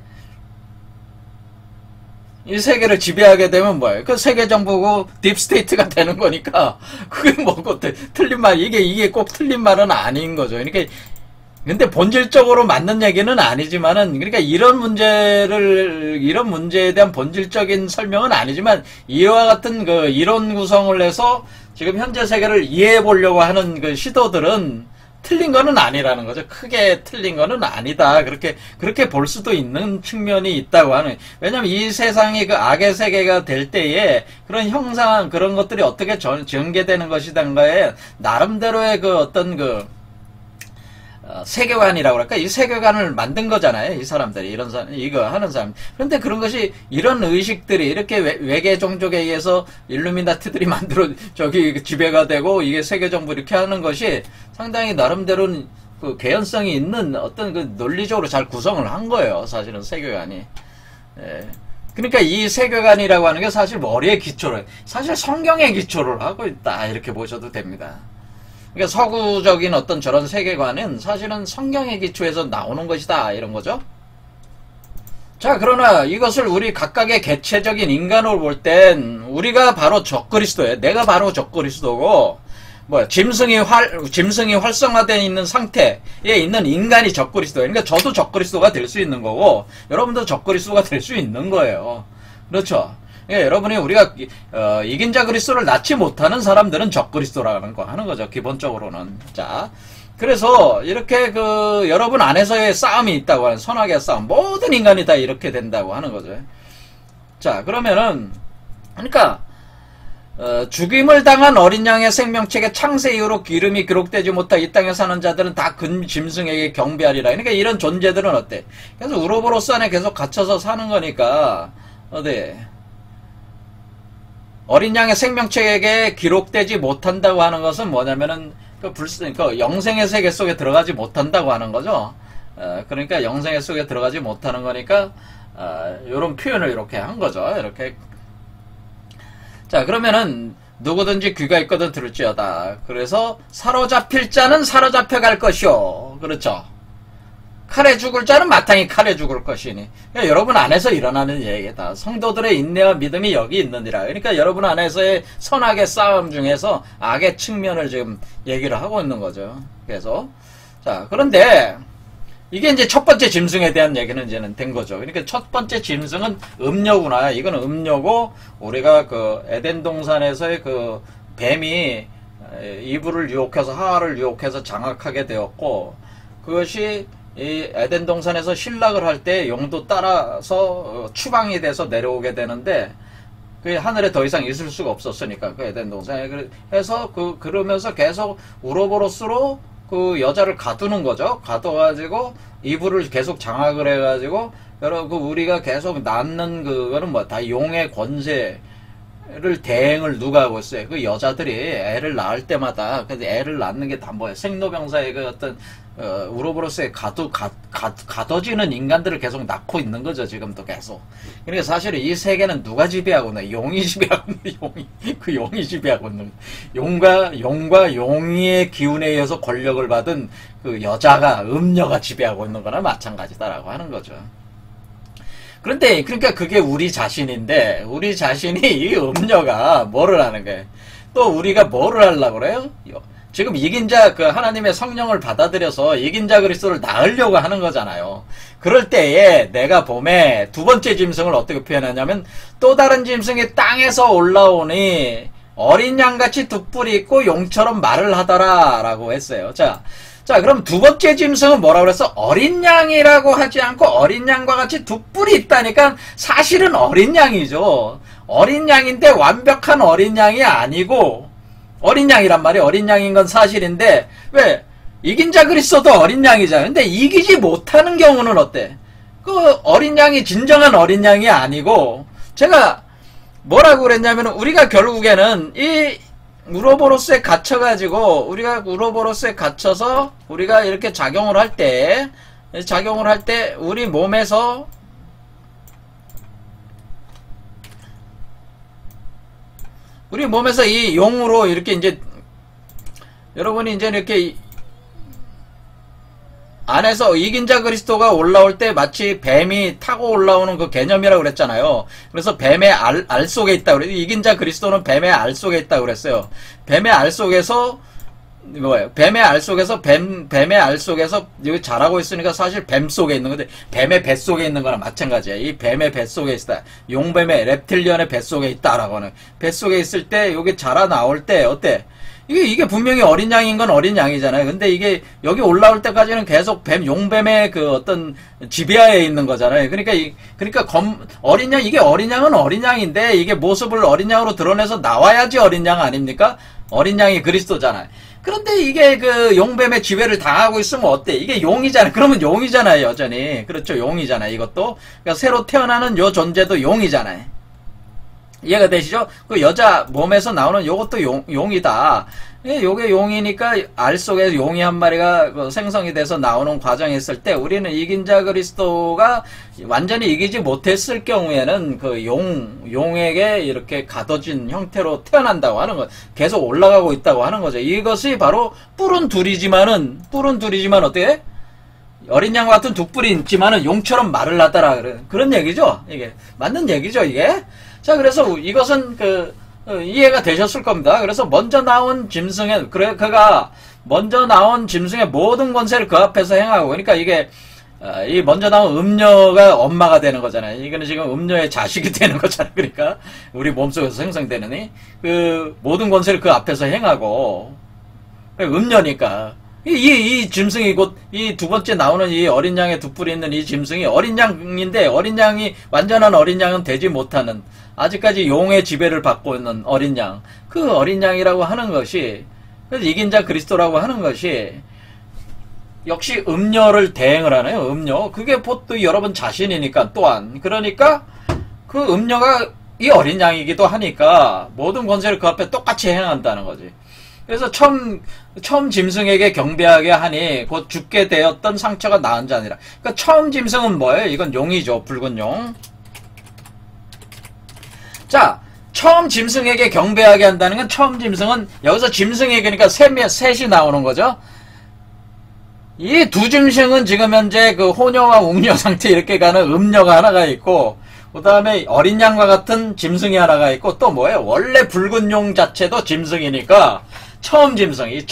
이 세계를 지배하게 되면 뭐예요? 그 세계 정부고 딥스테이트가 되는 거니까 그게 뭐고 틀린 말 이게 꼭 틀린 말은 아닌 거죠. 그러니까 근데 본질적으로 맞는 얘기는 아니지만은, 그러니까 이런 문제에 대한 본질적인 설명은 아니지만, 이와 같은 그 이론 구성을 해서 지금 현재 세계를 이해해 보려고 하는 그 시도들은 틀린 거는 아니라는 거죠. 크게 틀린 거는 아니다. 그렇게 볼 수도 있는 측면이 있다고 하는. 왜냐면 이 세상이 그 악의 세계가 될 때에 그런 형상, 그런 것들이 어떻게 전개되는 것이던가에 나름대로의 그 어떤 세계관이라고 할까? 이 세계관을 만든 거잖아요. 이 사람들이, 이거 하는 사람. 그런데 그런 것이, 이런 의식들이 이렇게 외계 종족에 의해서 일루미나티들이 지배가 되고, 이게 세계정부 이렇게 하는 것이 상당히 나름대로는 그 개연성이 있는 어떤 그 논리적으로 잘 구성을 한 거예요. 사실은 세계관이. 예. 그러니까 이 세계관이라고 하는 게 사실 머리에 기초를, 사실 성경에 기초를 하고 있다. 이렇게 보셔도 됩니다. 그러니까 서구적인 어떤 저런 세계관은 사실은 성경의 기초에서 나오는 것이다 이런 거죠. 자, 그러나 이것을 우리 각각의 개체적인 인간으로 볼 땐 우리가 바로 적그리스도예요. 내가 바로 적그리스도고 짐승이 활성화되어 있는 상태에 있는 인간이 적그리스도예요. 그러니까 저도 적그리스도가 될 수 있는 거고 여러분도 적그리스도가 될 수 있는 거예요. 그렇죠. 예, 여러분이 우리가 이긴 자 그리스도를 낳지 못하는 사람들은 적그리스도라는 거 하는 거죠. 기본적으로는. 자, 그래서 이렇게 그 여러분 안에서의 싸움이 있다고 하는 선악의 싸움, 모든 인간이 다 이렇게 된다고 하는 거죠. 자, 그러면은 그러니까 죽임을 당한 어린 양의 생명책에 창세 이후로 이름이 기록되지 못한 이 땅에 사는 자들은 다 근 짐승에게 경배하리라. 그러니까 이런 존재들은 어때? 그래서 우로보로스 안에 계속 갇혀서 사는 거니까 어디? 어린 양의 생명책에 기록되지 못한다고 하는 것은 뭐냐면은 그 영생의 세계 속에 들어가지 못한다고 하는 거죠. 그러니까 영생의 속에 들어가지 못하는 거니까 이런 표현을 이렇게 한 거죠. 이렇게. 자, 그러면은 누구든지 귀가 있거든 들을지어다. 그래서 사로잡힐 자는 사로잡혀 갈 것이요. 그렇죠. 칼에 죽을 자는 마땅히 칼에 죽을 것이니. 그러니까 여러분 안에서 일어나는 얘기다. 성도들의 인내와 믿음이 여기 있느니라. 그러니까 여러분 안에서의 선악의 싸움 중에서 악의 측면을 지금 얘기를 하고 있는 거죠. 그래서 자, 그런데 이게 이제 첫 번째 짐승에 대한 얘기는 이제는 된 거죠. 그러니까 첫 번째 짐승은 음녀구나. 이거는 음녀고 우리가 그 에덴 동산에서의 그 뱀이 이브를 유혹해서 하와를 유혹해서 장악하게 되었고 그것이 이 에덴 동산에서 신락을 할 때 용도 따라서 추방이 돼서 내려오게 되는데 그 하늘에 더 이상 있을 수가 없었으니까 그 에덴 동산에 해서 그러면서 계속 우로보로스로 그 여자를 가두는 거죠. 가둬가지고 이불을 계속 장악을 해가지고 여러분 우리가 계속 낳는 그거는 뭐 다 용의 권세를 대행을 누가 하고 있어요. 그 여자들이 애를 낳을 때마다 그 애를 낳는 게 다 뭐야 생로병사의 그 어떤 우로보로스에 가둬지는 인간들을 계속 낳고 있는 거죠, 지금도 계속. 그러니까 사실 이 세계는 누가 지배하고 있나? 용이 지배하고 있는, 용이 지배하고 있는. 용과 용의 기운에 의해서 권력을 받은 그 여자가, 음녀가 지배하고 있는 거나 마찬가지다라고 하는 거죠. 그런데, 그러니까 그게 우리 자신인데, 우리 자신이 이 음녀가 뭐를 하는 거예요? 또 우리가 뭐를 하려고 그래요? 지금 이긴 자, 그 하나님의 성령을 받아들여서 이긴 자 그리스도를 낳으려고 하는 거잖아요. 그럴 때에 내가 봄에 두 번째 짐승을 어떻게 표현하냐면 또 다른 짐승이 땅에서 올라오니 어린 양같이 두 뿔이 있고 용처럼 말을 하더라 라고 했어요. 자, 자, 그럼 두 번째 짐승은 뭐라고 그랬어? 어린 양이라고 하지 않고 어린 양과 같이 두 뿔이 있다니까 사실은 어린 양이죠. 어린 양인데 완벽한 어린 양이 아니고 어린 양이란 말이에요. 어린 양인 건 사실인데 왜? 이긴 자 그리스도도 어린 양이잖아요. 근데 이기지 못하는 경우는 어때? 그 어린 양이 진정한 어린 양이 아니고 제가 뭐라고 그랬냐면 우리가 결국에는 이 우로보로스에 갇혀가지고 우리가 우로보로스에 갇혀서 우리가 이렇게 작용을 할 때 우리 몸에서 이 용으로 이렇게 이제 여러분이 이제 이렇게 안에서 이긴 자 그리스도가 올라올 때 마치 뱀이 타고 올라오는 그 개념이라고 그랬잖아요. 그래서 뱀의 알 속에 있다고 그래요. 이긴 자 그리스도는 뱀의 알 속에 있다고 그랬어요. 뱀의 알 속에서 뭐예요? 뱀의 알 속에서 여기 자라고 있으니까 사실 뱀 속에 있는 건데 뱀의 뱃 속에 있는 거랑 마찬가지야. 이 뱀의 뱃 속에 있다. 용뱀의 랩틸리언의 뱃 속에 있다라고 하는. 뱃 속에 있을 때 여기 자라 나올 때 어때? 이게 분명히 어린 양인 건 어린 양이잖아요. 근데 이게 여기 올라올 때까지는 계속 용뱀의 그 어떤 지배하에 있는 거잖아요. 그러니까 어린 양, 이게 어린 양은 어린 양인데 이게 모습을 어린 양으로 드러내서 나와야지 어린 양 아닙니까? 어린 양이 그리스도잖아요. 그런데 이게 그 용뱀의 지배를 당하고 있으면 어때? 이게 용이잖아요. 그러면 용이잖아요, 여전히. 그렇죠, 용이잖아요, 이것도. 그러니까 새로 태어나는 요 존재도 용이잖아요. 이해가 되시죠? 그 여자 몸에서 나오는 요것도 용이다. 요게 용이니까 알 속에 용이 한 마리가 생성이 돼서 나오는 과정이 있을 때 우리는 이긴 자 그리스도가 완전히 이기지 못했을 경우에는 그 용에게 이렇게 가둬진 형태로 태어난다고 하는 거, 계속 올라가고 있다고 하는 거죠. 이것이 바로 뿔은 둘이지만 어떻게? 어린 양과 같은 두 뿔이 있지만은 용처럼 말을 하더라. 그런 얘기죠? 이게. 맞는 얘기죠, 이게? 자, 그래서 이것은 이해가 되셨을 겁니다. 그래서 먼저 나온 짐승의, 그가 먼저 나온 짐승의 모든 권세를 그 앞에서 행하고, 그러니까 이게, 이 먼저 나온 음녀가 엄마가 되는 거잖아요. 이거는 지금 음녀의 자식이 되는 거잖아요. 그러니까, 우리 몸속에서 생성되는 그 모든 권세를 그 앞에서 행하고, 음녀니까. 이 짐승이 곧 이 두 번째 나오는 이 어린 양의 두 뿔이 있는 이 짐승이 어린 양인데 어린 양이 완전한 어린 양은 되지 못하는 아직까지 용의 지배를 받고 있는 어린 양, 그 어린 양이라고 하는 것이, 그래서 이긴 자 그리스도라고 하는 것이 역시 음녀를 대행을 하네요. 음녀. 그게 또 여러분 자신이니까 또한. 그러니까 그 음녀가 이 어린 양이기도 하니까 모든 권세를 그 앞에 똑같이 행한다는 거지. 그래서 처음 짐승에게 경배하게 하니 곧 죽게 되었던 상처가 나은 자니라. 그러니까 처음 짐승은 뭐예요? 이건 용이죠. 붉은 용. 자, 처음 짐승에게 경배하게 한다는 건 처음 짐승은 여기서 짐승에게 그러니까 셋이 나오는 거죠. 이 두 짐승은 지금 현재 그 호녀와 웅녀 상태 이렇게 가는 음녀가 하나가 있고 그 다음에 어린 양과 같은 짐승이 하나가 있고 또 뭐예요? 원래 붉은 용 자체도 짐승이니까 처음 짐승, 이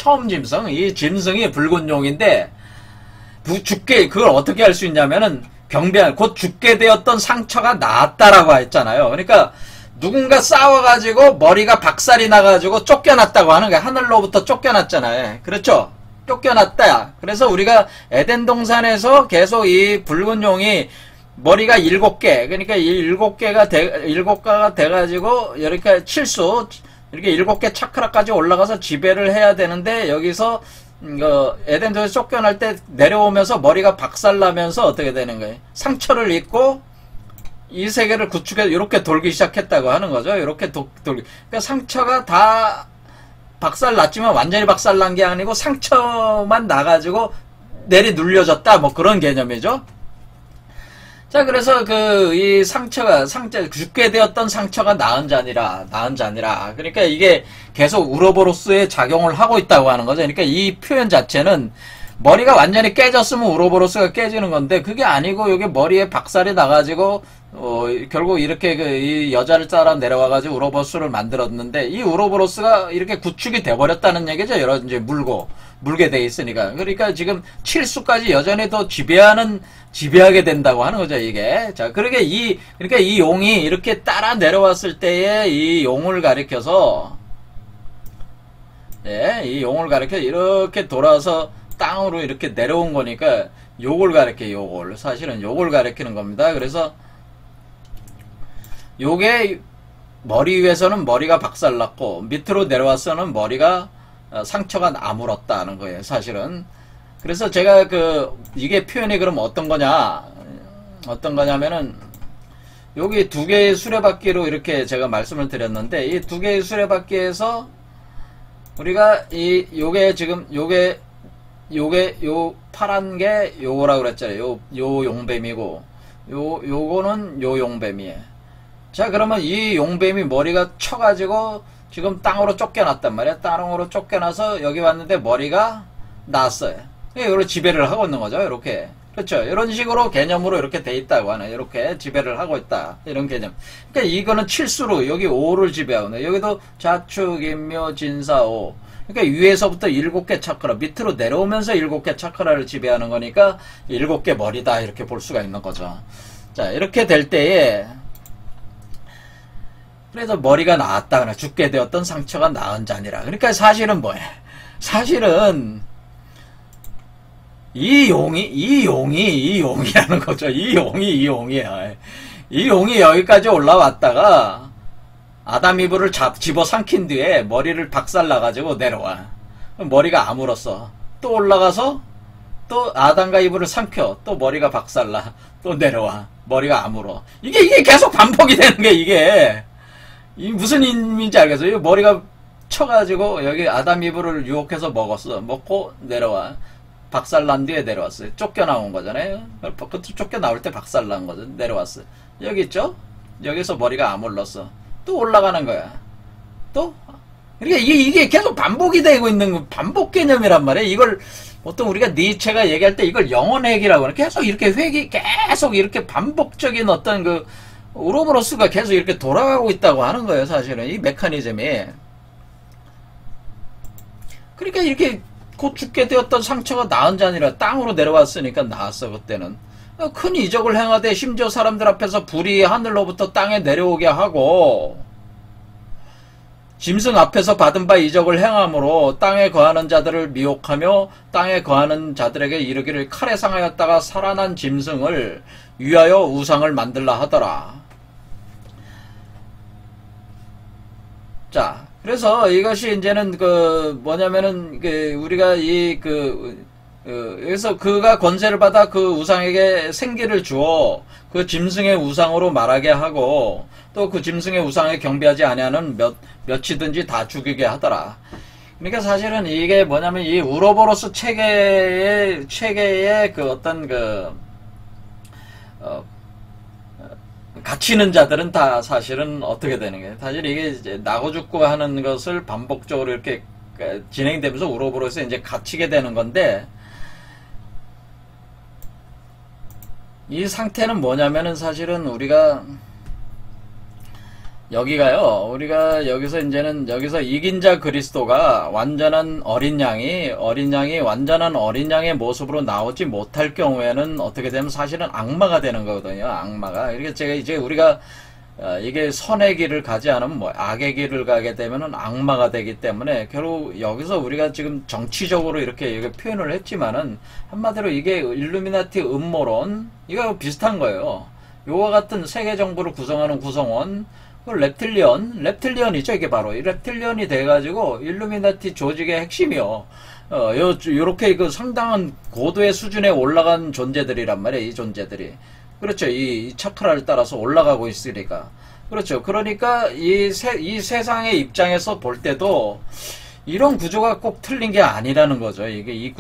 짐승이 붉은 용인데 그걸 어떻게 할 수 있냐면은 곧 죽게 되었던 상처가 나았다라고 했잖아요. 그러니까 누군가 싸워가지고 머리가 박살이 나가지고 쫓겨났다고 하는 거야. 하늘로부터 쫓겨났잖아요. 그렇죠? 쫓겨났다. 그래서 우리가 에덴 동산에서 계속 이 붉은 용이 머리가 7개, 그러니까 7개가 돼가지고 이렇게 이렇게 7개 차크라까지 올라가서 지배를 해야 되는데 여기서 에덴 동산에서 쫓겨날 때 내려오면서 머리가 박살나면서 어떻게 되는 거예요? 상처를 입고 이 세계를 구축해서 이렇게 돌기 시작했다고 하는 거죠. 이렇게 그러니까 상처가 다 박살났지만 완전히 박살난 게 아니고 상처만 나가지고 내리 눌려졌다. 뭐 그런 개념이죠. 자, 그래서 이 죽게 되었던 상처가 나은 자니라. 그러니까 이게 계속 우로보로스의 작용을 하고 있다고 하는 거죠. 그러니까 이 표현 자체는 머리가 완전히 깨졌으면 우로보로스가 깨지는 건데 그게 아니고 여기 머리에 박살이 나가지고 결국 이렇게 이 여자를 따라 내려와가지고 우로보로스를 만들었는데 이 우로보로스가 이렇게 구축이 돼버렸다는 얘기죠. 여러 이제 물게 돼 있으니까. 그러니까 지금 칠수까지 여전히 더 지배하게 된다고 하는 거죠, 이게. 자, 그러니까 이 용이 이렇게 따라 내려왔을 때에 이 용을 가리켜서, 이 용을 가리켜 이렇게 돌아서 땅으로 이렇게 내려온 거니까 요걸 가리켜, 요걸. 사실은 요걸 가리키는 겁니다. 그래서 요게 머리 위에서는 머리가 박살났고 밑으로 내려와서는 머리가 상처가 나물었다는 거예요, 사실은. 그래서 제가 이게 표현이 그럼 어떤 거냐면은 여기 두 개의 수레바퀴로 이렇게 제가 말씀을 드렸는데, 이 두 개의 수레바퀴에서 우리가 요게 지금 요게 요 파란 게 요거라고 그랬잖아요. 요 용뱀이고 요거는 요 용뱀이에요. 자, 그러면 이 용뱀이 머리가 쳐가지고 지금 땅으로 쫓겨났단 말이야. 땅으로 쫓겨나서 여기 왔는데 머리가 났어요. 이걸 지배를 하고 있는 거죠. 이렇게. 그렇죠. 이런 식으로 개념으로 이렇게 돼 있다고 하네. 이렇게 지배를 하고 있다. 이런 개념. 그러니까 이거는 칠수로 여기 오를 지배하고 있네. 여기도 자축, 인묘, 진사, 오. 그러니까 위에서부터 7개 차크라, 밑으로 내려오면서 7개 차크라를 지배하는 거니까 7개 머리다. 이렇게 볼 수가 있는 거죠. 자, 이렇게 될 때에 그래서 머리가 나았다. 그래. 죽게 되었던 상처가 나은 자니라. 그러니까 사실은 뭐야? 사실은 이 용이라는 거죠. 이 용이야. 이 용이 여기까지 올라왔다가 아담 이브를 집어 삼킨 뒤에 머리를 박살나가지고 내려와. 머리가 아물었어. 또 올라가서 또 아담과 이브를 삼켜. 또 머리가 박살나. 또 내려와. 머리가 아물어. 이게 계속 반복이 되는 게 이게. 무슨 의미인지 알겠어요? 머리가 쳐가지고 여기 아담 이브를 유혹해서 먹었어. 먹고 내려와. 박살난 뒤에 내려왔어요. 쫓겨나온 거잖아요. 쫓겨나올 때 박살난 거죠. 내려왔어요. 여기 있죠? 여기서 머리가 아물렀어. 또 올라가는 거야. 또? 그러니까 이게 계속 반복이 되고 있는 반복 개념이란 말이에요. 이걸 보통 우리가 니체가 얘기할 때 이걸 영혼회귀라고 하는, 계속 이렇게 계속 이렇게 반복적인 어떤 우로보로스가 계속 이렇게 돌아가고 있다고 하는 거예요. 사실은 이 메커니즘이. 그러니까 이렇게 곧 죽게 되었던 상처가 나은 자니라. 땅으로 내려왔으니까 나았어. 그때는 큰 이적을 행하되 심지어 사람들 앞에서 불이 하늘로부터 땅에 내려오게 하고, 짐승 앞에서 받은 바 이적을 행함으로 땅에 거하는 자들을 미혹하며 땅에 거하는 자들에게 이르기를 칼에 상하였다가 살아난 짐승을 위하여 우상을 만들라 하더라. 자, 그래서 이것이 이제는 뭐냐면은 우리가 그래서 그가 권세를 받아 그 우상에게 생기를 주어 그 짐승의 우상으로 말하게 하고, 또 그 짐승의 우상에 경배하지 아니하는 몇이든지 다 죽이게 하더라. 그러니까 사실은 이게 뭐냐면 이 우로보로스 체계의 어떤 갇히는 자들은 다 사실은 어떻게 되는 거예요? 사실 이게 이제 나고 죽고 하는 것을 반복적으로 이렇게 진행되면서 우로보로스에 이제 갇히게 되는 건데, 이 상태는 뭐냐면은 사실은 우리가 우리가 여기서 이제는 여기서 이긴 자 그리스도가 완전한 어린 양이 완전한 어린 양의 모습으로 나오지 못할 경우에는 어떻게 되면 사실은 악마가 되는 거거든요. 악마가. 이렇게 이제 우리가 이게 선의 길을 가지 않으면 악의 길을 가게 되면은 악마가 되기 때문에, 결국 여기서 우리가 지금 정치적으로 이렇게 표현을 했지만은 한마디로 이게 일루미나티 음모론, 이거 비슷한 거예요. 요와 같은 세계 정부를 구성하는 구성원, reptilian이죠. 이게 바로 이 reptilian이 돼가지고 일루미나티 조직의 핵심이요. 요렇게 상당한 고도의 수준에 올라간 존재들이란 말이에요. 이 존재들이. 그렇죠. 이 차크라를 따라서 올라가고 있으니까. 그렇죠. 그러니까 이 세상의 입장에서 볼 때도 이런 구조가 꼭 틀린 게 아니라는 거죠. 이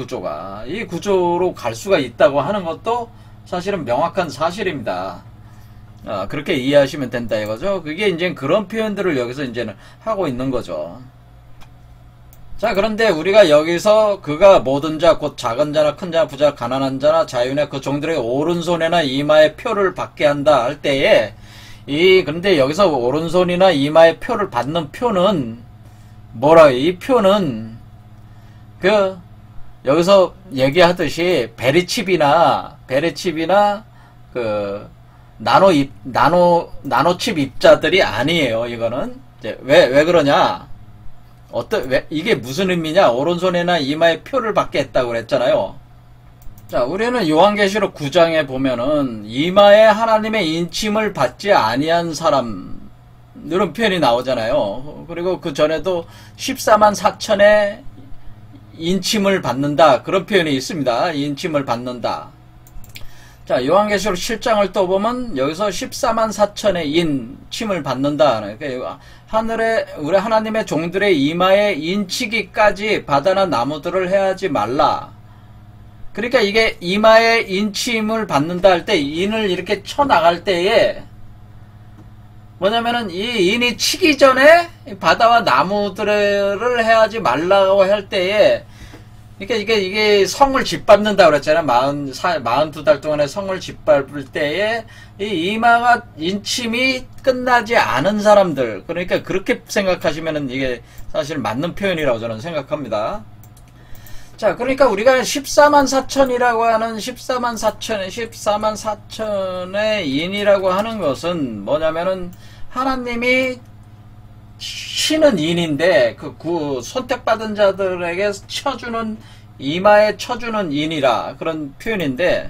구조로 갈 수가 있다고 하는 것도 사실은 명확한 사실입니다. 그렇게 이해하시면 된다 이거죠. 그게 이제 그런 표현들을 여기서 이제는 하고 있는 거죠. 자, 그런데 우리가 여기서 그가 모든 자, 곧 작은 자나 큰 자, 부자, 가난한 자나 자유나 그 종들에게 오른손이나 이마에 표를 받게 한다 할 때에, 근데 여기서 오른손이나 이마에 표를 받는 표는 이 표는 여기서 얘기하듯이 베리칩이나 나노칩 입자들이 아니에요. 이거는 왜 그러냐? 이게 무슨 의미냐? 오른손이나 이마에 표를 받게 했다고 그랬잖아요. 자, 우리는 요한계시록 9장에 보면은 이마에 하나님의 인침을 받지 아니한 사람 이런 표현이 나오잖아요. 그리고 그 전에도 14만 4천의 인침을 받는다 그런 표현이 있습니다. 인침을 받는다. 자, 요한계시록 7장을 또 보면 여기서 14만 4천의 인침을 받는다. 그러니까 하늘에 우리 하나님의 종들의 이마에 인치기까지 바다나 나무들을 해하지 말라. 그러니까 이게 이마에 인침을 받는다 할 때 인을 이렇게 쳐 나갈 때에 뭐냐면은 이 인이 치기 전에 바다와 나무들을 해하지 말라고 할 때에 그러니까 이게 성을 짓밟는다 그랬잖아요. 42달 동안에 성을 짓밟을 때에 이 이마가 인침이 끝나지 않은 사람들, 그러니까 그렇게 생각하시면은 이게 사실 맞는 표현이라고 저는 생각합니다. 자, 그러니까 우리가 14만 4천이라고 하는 14만 4천의 인이라고 하는 것은 뭐냐면은 하나님이 치는 인인데 그 선택받은 자들에게 쳐주는 이마에 쳐주는 인이라 그런 표현인데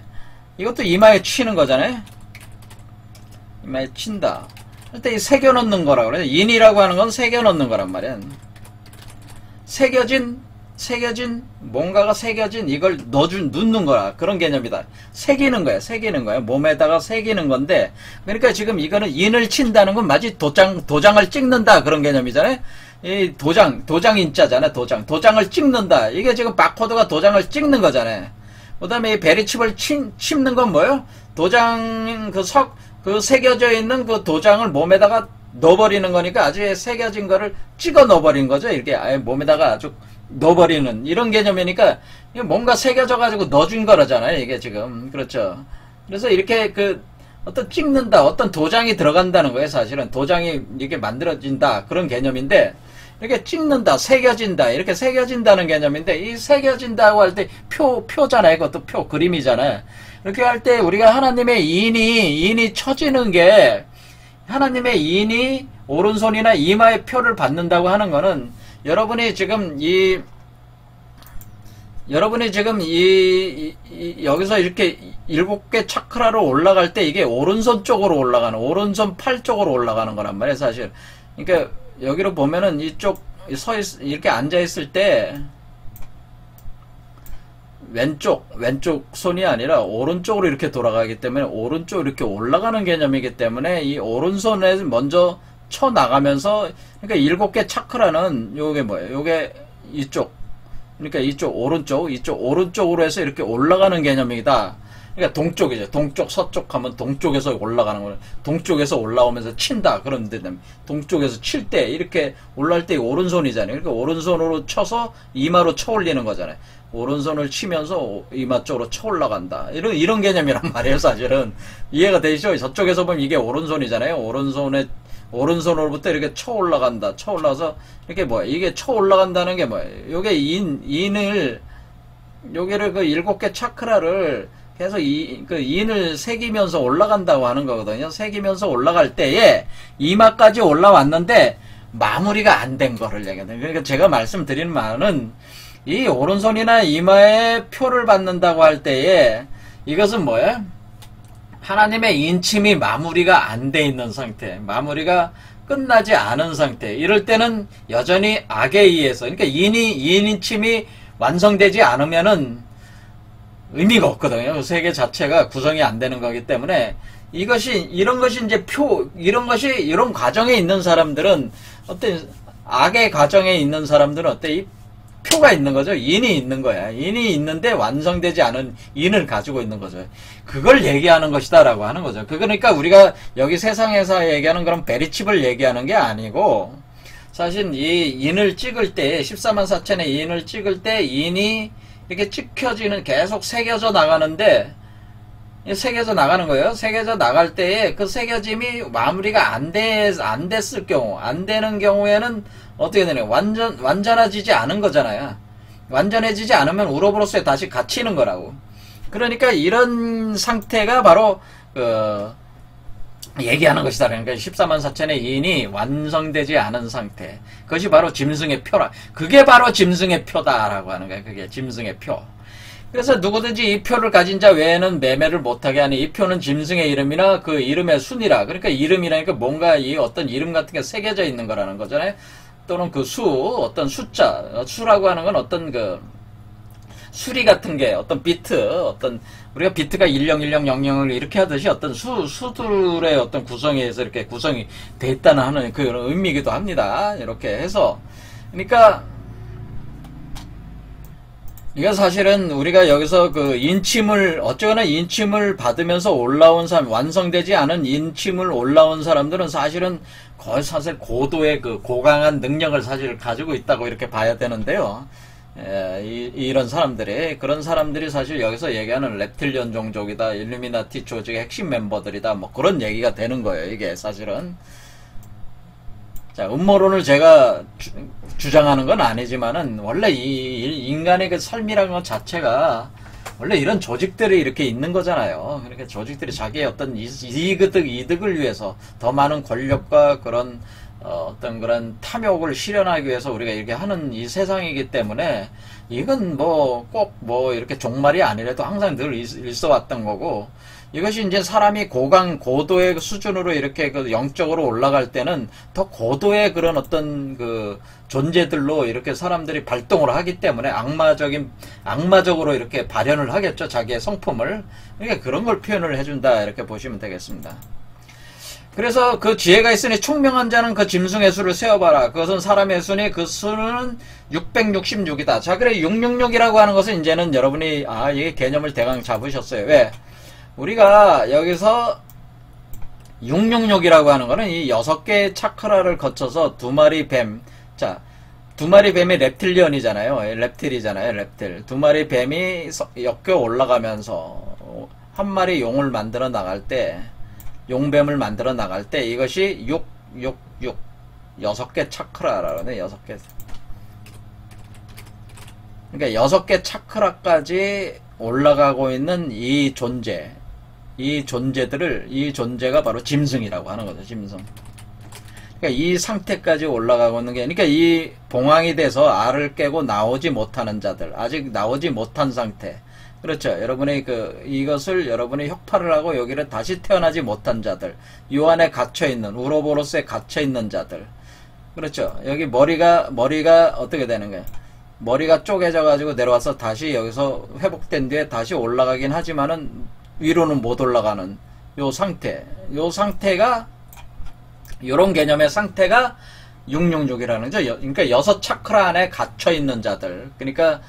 이것도 이마에 치는 거잖아요. 이마에 친다. 그때 새겨 넣는 거라고 그래요. 인이라고 하는 건 새겨 넣는 거란 말이야. 새겨진 뭔가가 새겨진 이걸 넣는 거라 그런 개념이다. 새기는 거야. 몸에다가 새기는 건데 그러니까 지금 이거는 인을 친다는 건 마치 도장을 찍는다 그런 개념이잖아요. 이 도장 인자잖아요. 도장을 찍는다. 이게 지금 바코드가 도장을 찍는 거잖아요. 그 다음에 이 베리칩을 칩는 건 뭐예요? 도장 그 새겨져 있는 그 도장을 몸에다가 넣어버리는 거니까 아주 새겨진 거를 찍어 넣어버린 거죠. 이렇게 아예 몸에다가 아주 넣어버리는 이런 개념이니까 뭔가 새겨져 가지고 넣어준 거라잖아요. 이게 지금 그렇죠. 그래서 이렇게 어떤 찍는다, 어떤 도장이 들어간다는 거예요. 사실은 도장이 이렇게 만들어진다 그런 개념인데 이렇게 찍는다, 새겨진다 이렇게 새겨진다는 개념인데 이 새겨진다고 할 때 표잖아요. 그것도 표 그림이잖아요. 이렇게 할 때 우리가 하나님의 인이 쳐지는 게 하나님의 인이 오른손이나 이마에 표를 받는다고 하는 거는 여러분이 지금 여기서 이렇게 7개 차크라로 올라갈 때 이게 오른손 쪽으로 올라가는, 오른손 팔 쪽으로 올라가는 거란 말이에요, 사실. 그러니까 여기로 보면은 이쪽, 이렇게 앉아있을 때 왼쪽 손이 아니라 오른쪽으로 이렇게 돌아가기 때문에 오른쪽 이렇게 올라가는 개념이기 때문에 이 오른손에 먼저 쳐 나가면서 그러니까 7개 차크라는 요게 뭐예요? 요게 이쪽. 그러니까 이쪽 오른쪽으로 해서 이렇게 올라가는 개념이다. 그러니까 동쪽이죠. 동쪽 서쪽 하면 동쪽에서 올라가는 거예요. 동쪽에서 올라오면서 친다. 그런데 동쪽에서 칠 때 이렇게 올라갈 때 오른손이잖아요. 그러니까 오른손으로 쳐서 이마로 쳐 올리는 거잖아요. 오른손을 치면서 이마 쪽으로 쳐 올라간다. 이런 개념이란 말이에요, 사실은. 이해가 되시죠? 저쪽에서 보면 이게 오른손이잖아요. 오른손으로부터 이렇게 쳐 올라간다. 쳐 올라가서 이렇게 뭐야? 이게 쳐 올라간다는 게 뭐예요? 요게 여기를 그 7개 차크라를 계속 그 인을 새기면서 올라간다고 하는 거거든요. 새기면서 올라갈 때에 이마까지 올라왔는데 마무리가 안 된 거를 얘기하는. 그러니까 제가 말씀드리는 말은 이 오른손이나 이마에 표를 받는다고 할 때에 이것은 뭐예요? 하나님의 인침이 마무리가 안 돼 있는 상태, 마무리가 끝나지 않은 상태. 이럴 때는 여전히 악에 의해서, 그러니까 인침이 완성되지 않으면은 의미가 없거든요. 세계 자체가 구성이 안 되는 거기 때문에 이런 것이 이제 이런 과정에 있는 사람들은 악의 과정에 있는 사람들은 이 표가 있는 거죠. 인이 있는 거야. 인이 있는데 완성되지 않은 인을 가지고 있는 거죠. 그걸 얘기하는 것이다라고 하는 거죠. 그러니까 우리가 여기 세상에서 얘기하는 그런 베리칩을 얘기하는 게 아니고 사실 이 인을 찍을 때 14만 4천의 인을 찍을 때 인이 이렇게 찍혀지는 계속 새겨져 나가는데 새겨져 나가는 거예요. 새겨져 나갈 때에 그 새겨짐이 마무리가 안 됐을 경우, 안 되는 경우에는 어떻게 되냐? 완전해지지 않은 거잖아요. 완전해지지 않으면 우로보로스에 다시 갇히는 거라고. 그러니까 이런 상태가 바로 얘기하는 것이다. 그러니까 14만 4천의 이인이 완성되지 않은 상태. 그것이 바로 짐승의 표라. 그게 바로 짐승의 표다라고 하는 거야. 그게 짐승의 표. 그래서 누구든지 이 표를 가진 자 외에는 매매를 못하게 하니 이 표는 짐승의 이름이나 그 이름의 순이라. 그러니까 이름이라니까 뭔가 이 어떤 이름 같은 게 새겨져 있는 거라는 거잖아요. 또는 그 수, 어떤 숫자. 수라고 하는 건 어떤 그 수리 같은 게 어떤 비트, 어떤 우리가 비트가 101000을 이렇게 하듯이 어떤 수들의 어떤 구성에서 이렇게 구성이 돼 있다는 하는 그런 의미이기도 합니다. 이렇게 해서 그러니까 이거 사실은 우리가 여기서 그 인침을 어쩌거나 인침을 받으면서 올라온 사람, 완성되지 않은 인침을 올라온 사람들은 사실은 거의 사실 고도의 그 고강한 능력을 사실 가지고 있다고 이렇게 봐야 되는데요. 이런 사람들이 그런 사람들이 사실 여기서 얘기하는 reptilian 종족이다, 일루미나티 조직의 핵심 멤버들이다, 뭐 그런 얘기가 되는 거예요. 이게 사실은 자, 음모론을 제가 주장하는 건 아니지만은 원래 이 인간의 그 삶이라는 것 자체가 원래 이런 조직들이 이렇게 있는 거잖아요. 그러니까 조직들이 자기의 어떤 이득을 위해서 더 많은 권력과 그런 어떤 그런 탐욕을 실현하기 위해서 우리가 이렇게 하는 이 세상이기 때문에 이건 뭐 꼭 뭐 이렇게 종말이 아니라도 항상 늘 있어 왔던 거고, 이것이 이제 사람이 고도의 수준으로 이렇게 그 영적으로 올라갈 때는 더 고도의 그런 어떤 그 존재들로 이렇게 사람들이 발동을 하기 때문에 악마적으로 이렇게 발현을 하겠죠. 자기의 성품을. 그러니까 그런 걸 표현을 해준다. 이렇게 보시면 되겠습니다. 그래서 그 지혜가 있으니 총명한 자는 그 짐승의 수를 세어봐라. 그것은 사람의 수니 그 수는 666이다. 자, 그래 666이라고 하는 것은 이제는 여러분이 이게 개념을 대강 잡으셨어요. 왜? 우리가 여기서 666이라고 하는 거는 이 6개의 차크라를 거쳐서 두 마리 뱀, 자, 두 마리 뱀이 reptilian이잖아요. reptil이잖아요. reptil. 두 마리 뱀이 엮여 올라가면서 한 마리 용을 만들어 나갈 때, 용뱀을 만들어 나갈 때 이것이 666 6개 차크라라고 하네. 6개. 그러니까 6개 차크라까지 올라가고 있는 이 존재, 이 존재가 바로 짐승이라고 하는 거죠. 짐승. 그러니까 이 상태까지 올라가고 있는 게, 그러니까 이 봉황이 돼서 알을 깨고 나오지 못하는 자들, 아직 나오지 못한 상태. 그렇죠. 여러분의 이것을 여러분이 혁파를 하고 여기를 다시 태어나지 못한 자들, 요 안에 갇혀있는, 우로보로스에 갇혀있는 자들. 그렇죠. 여기 머리가 어떻게 되는 거예요? 머리가 쪼개져 가지고 내려와서 다시 여기서 회복된 뒤에 다시 올라가긴 하지만은 위로는 못 올라가는 요 상태가 요런 개념의 상태가 666이라는 거죠. 그러니까 6 차크라 안에 갇혀 있는 자들. 그러니까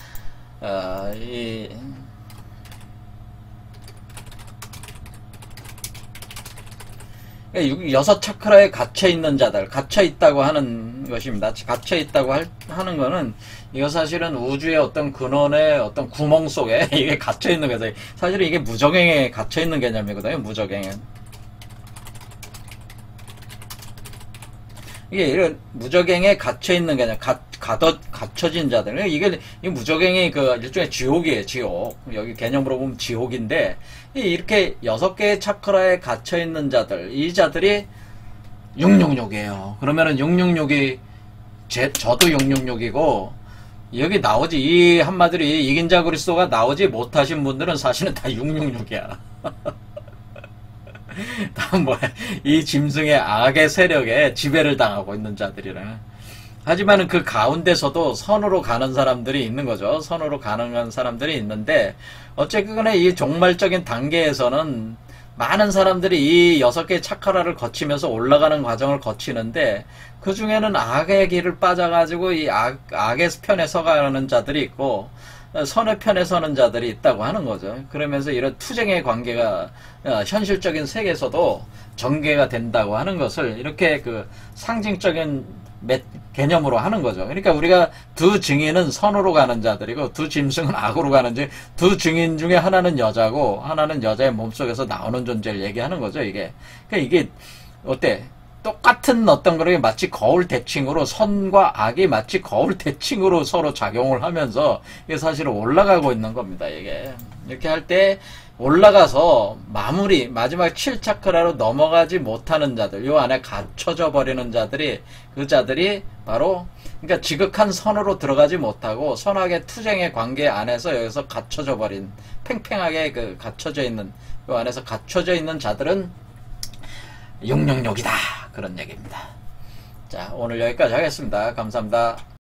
여섯 차크라에 갇혀있는 자들, 갇혀있다고 하는 것입니다. 갇혀있다고 하는 거는, 이거 사실은 우주의 어떤 근원의 어떤 구멍 속에 이게 갇혀있는 거죠. 사실은 이게 무적행에 갇혀있는 개념이거든요. 무적행에. 이게 이런 무적행에 갇혀있는 개념, 갇혀진 자들. 이게 무적행이 그 일종의 지옥이에요. 지옥. 여기 개념으로 보면 지옥인데, 이렇게 6개의 차크라에 갇혀있는 자들, 이 자들이 666이에요. 그러면은 666이 저도 666이고 여기 나오지, 이 한마디로 이긴 자 그리스도가 나오지 못하신 분들은 사실은 다 666이야. 다 뭐야, 이 짐승의 악의 세력에 지배를 당하고 있는 자들이라. 하지만은 그 가운데서도 선으로 가는 사람들이 있는 거죠. 선으로 가는 사람들이 있는데, 어쨌거나 이 종말적인 단계에서는 많은 사람들이 이 6개의 차크라를 거치면서 올라가는 과정을 거치는데, 그 중에는 악의 길을 빠져가지고 이 악의 편에 서가는 자들이 있고, 선의 편에 서는 자들이 있다고 하는 거죠. 그러면서 이런 투쟁의 관계가 현실적인 세계에서도 전개가 된다고 하는 것을 이렇게 그 상징적인 개념으로 하는 거죠. 그러니까 우리가 두 증인은 선으로 가는 자들이고 두 짐승은 악으로 가는 자, 두 증인 중에 하나는 여자고 하나는 여자의 몸속에서 나오는 존재를 얘기하는 거죠. 이게. 그러니까 이게 어때? 똑같은 어떤 그런 게 마치 거울 대칭으로, 선과 악이 마치 거울 대칭으로 서로 작용을 하면서 이게 사실은 올라가고 있는 겁니다. 이게. 이렇게 할 때 올라가서 마무리 마지막 7차크라로 넘어가지 못하는 자들, 요 안에 갇혀져 버리는 자들이, 그 자들이 바로 그러니까 지극한 선으로 들어가지 못하고 선악의 투쟁의 관계 안에서 여기서 갇혀져 버린, 팽팽하게 그 갇혀져 있는, 요 안에서 갇혀져 있는 자들은 666이다, 그런 얘기입니다. 자, 오늘 여기까지 하겠습니다. 감사합니다.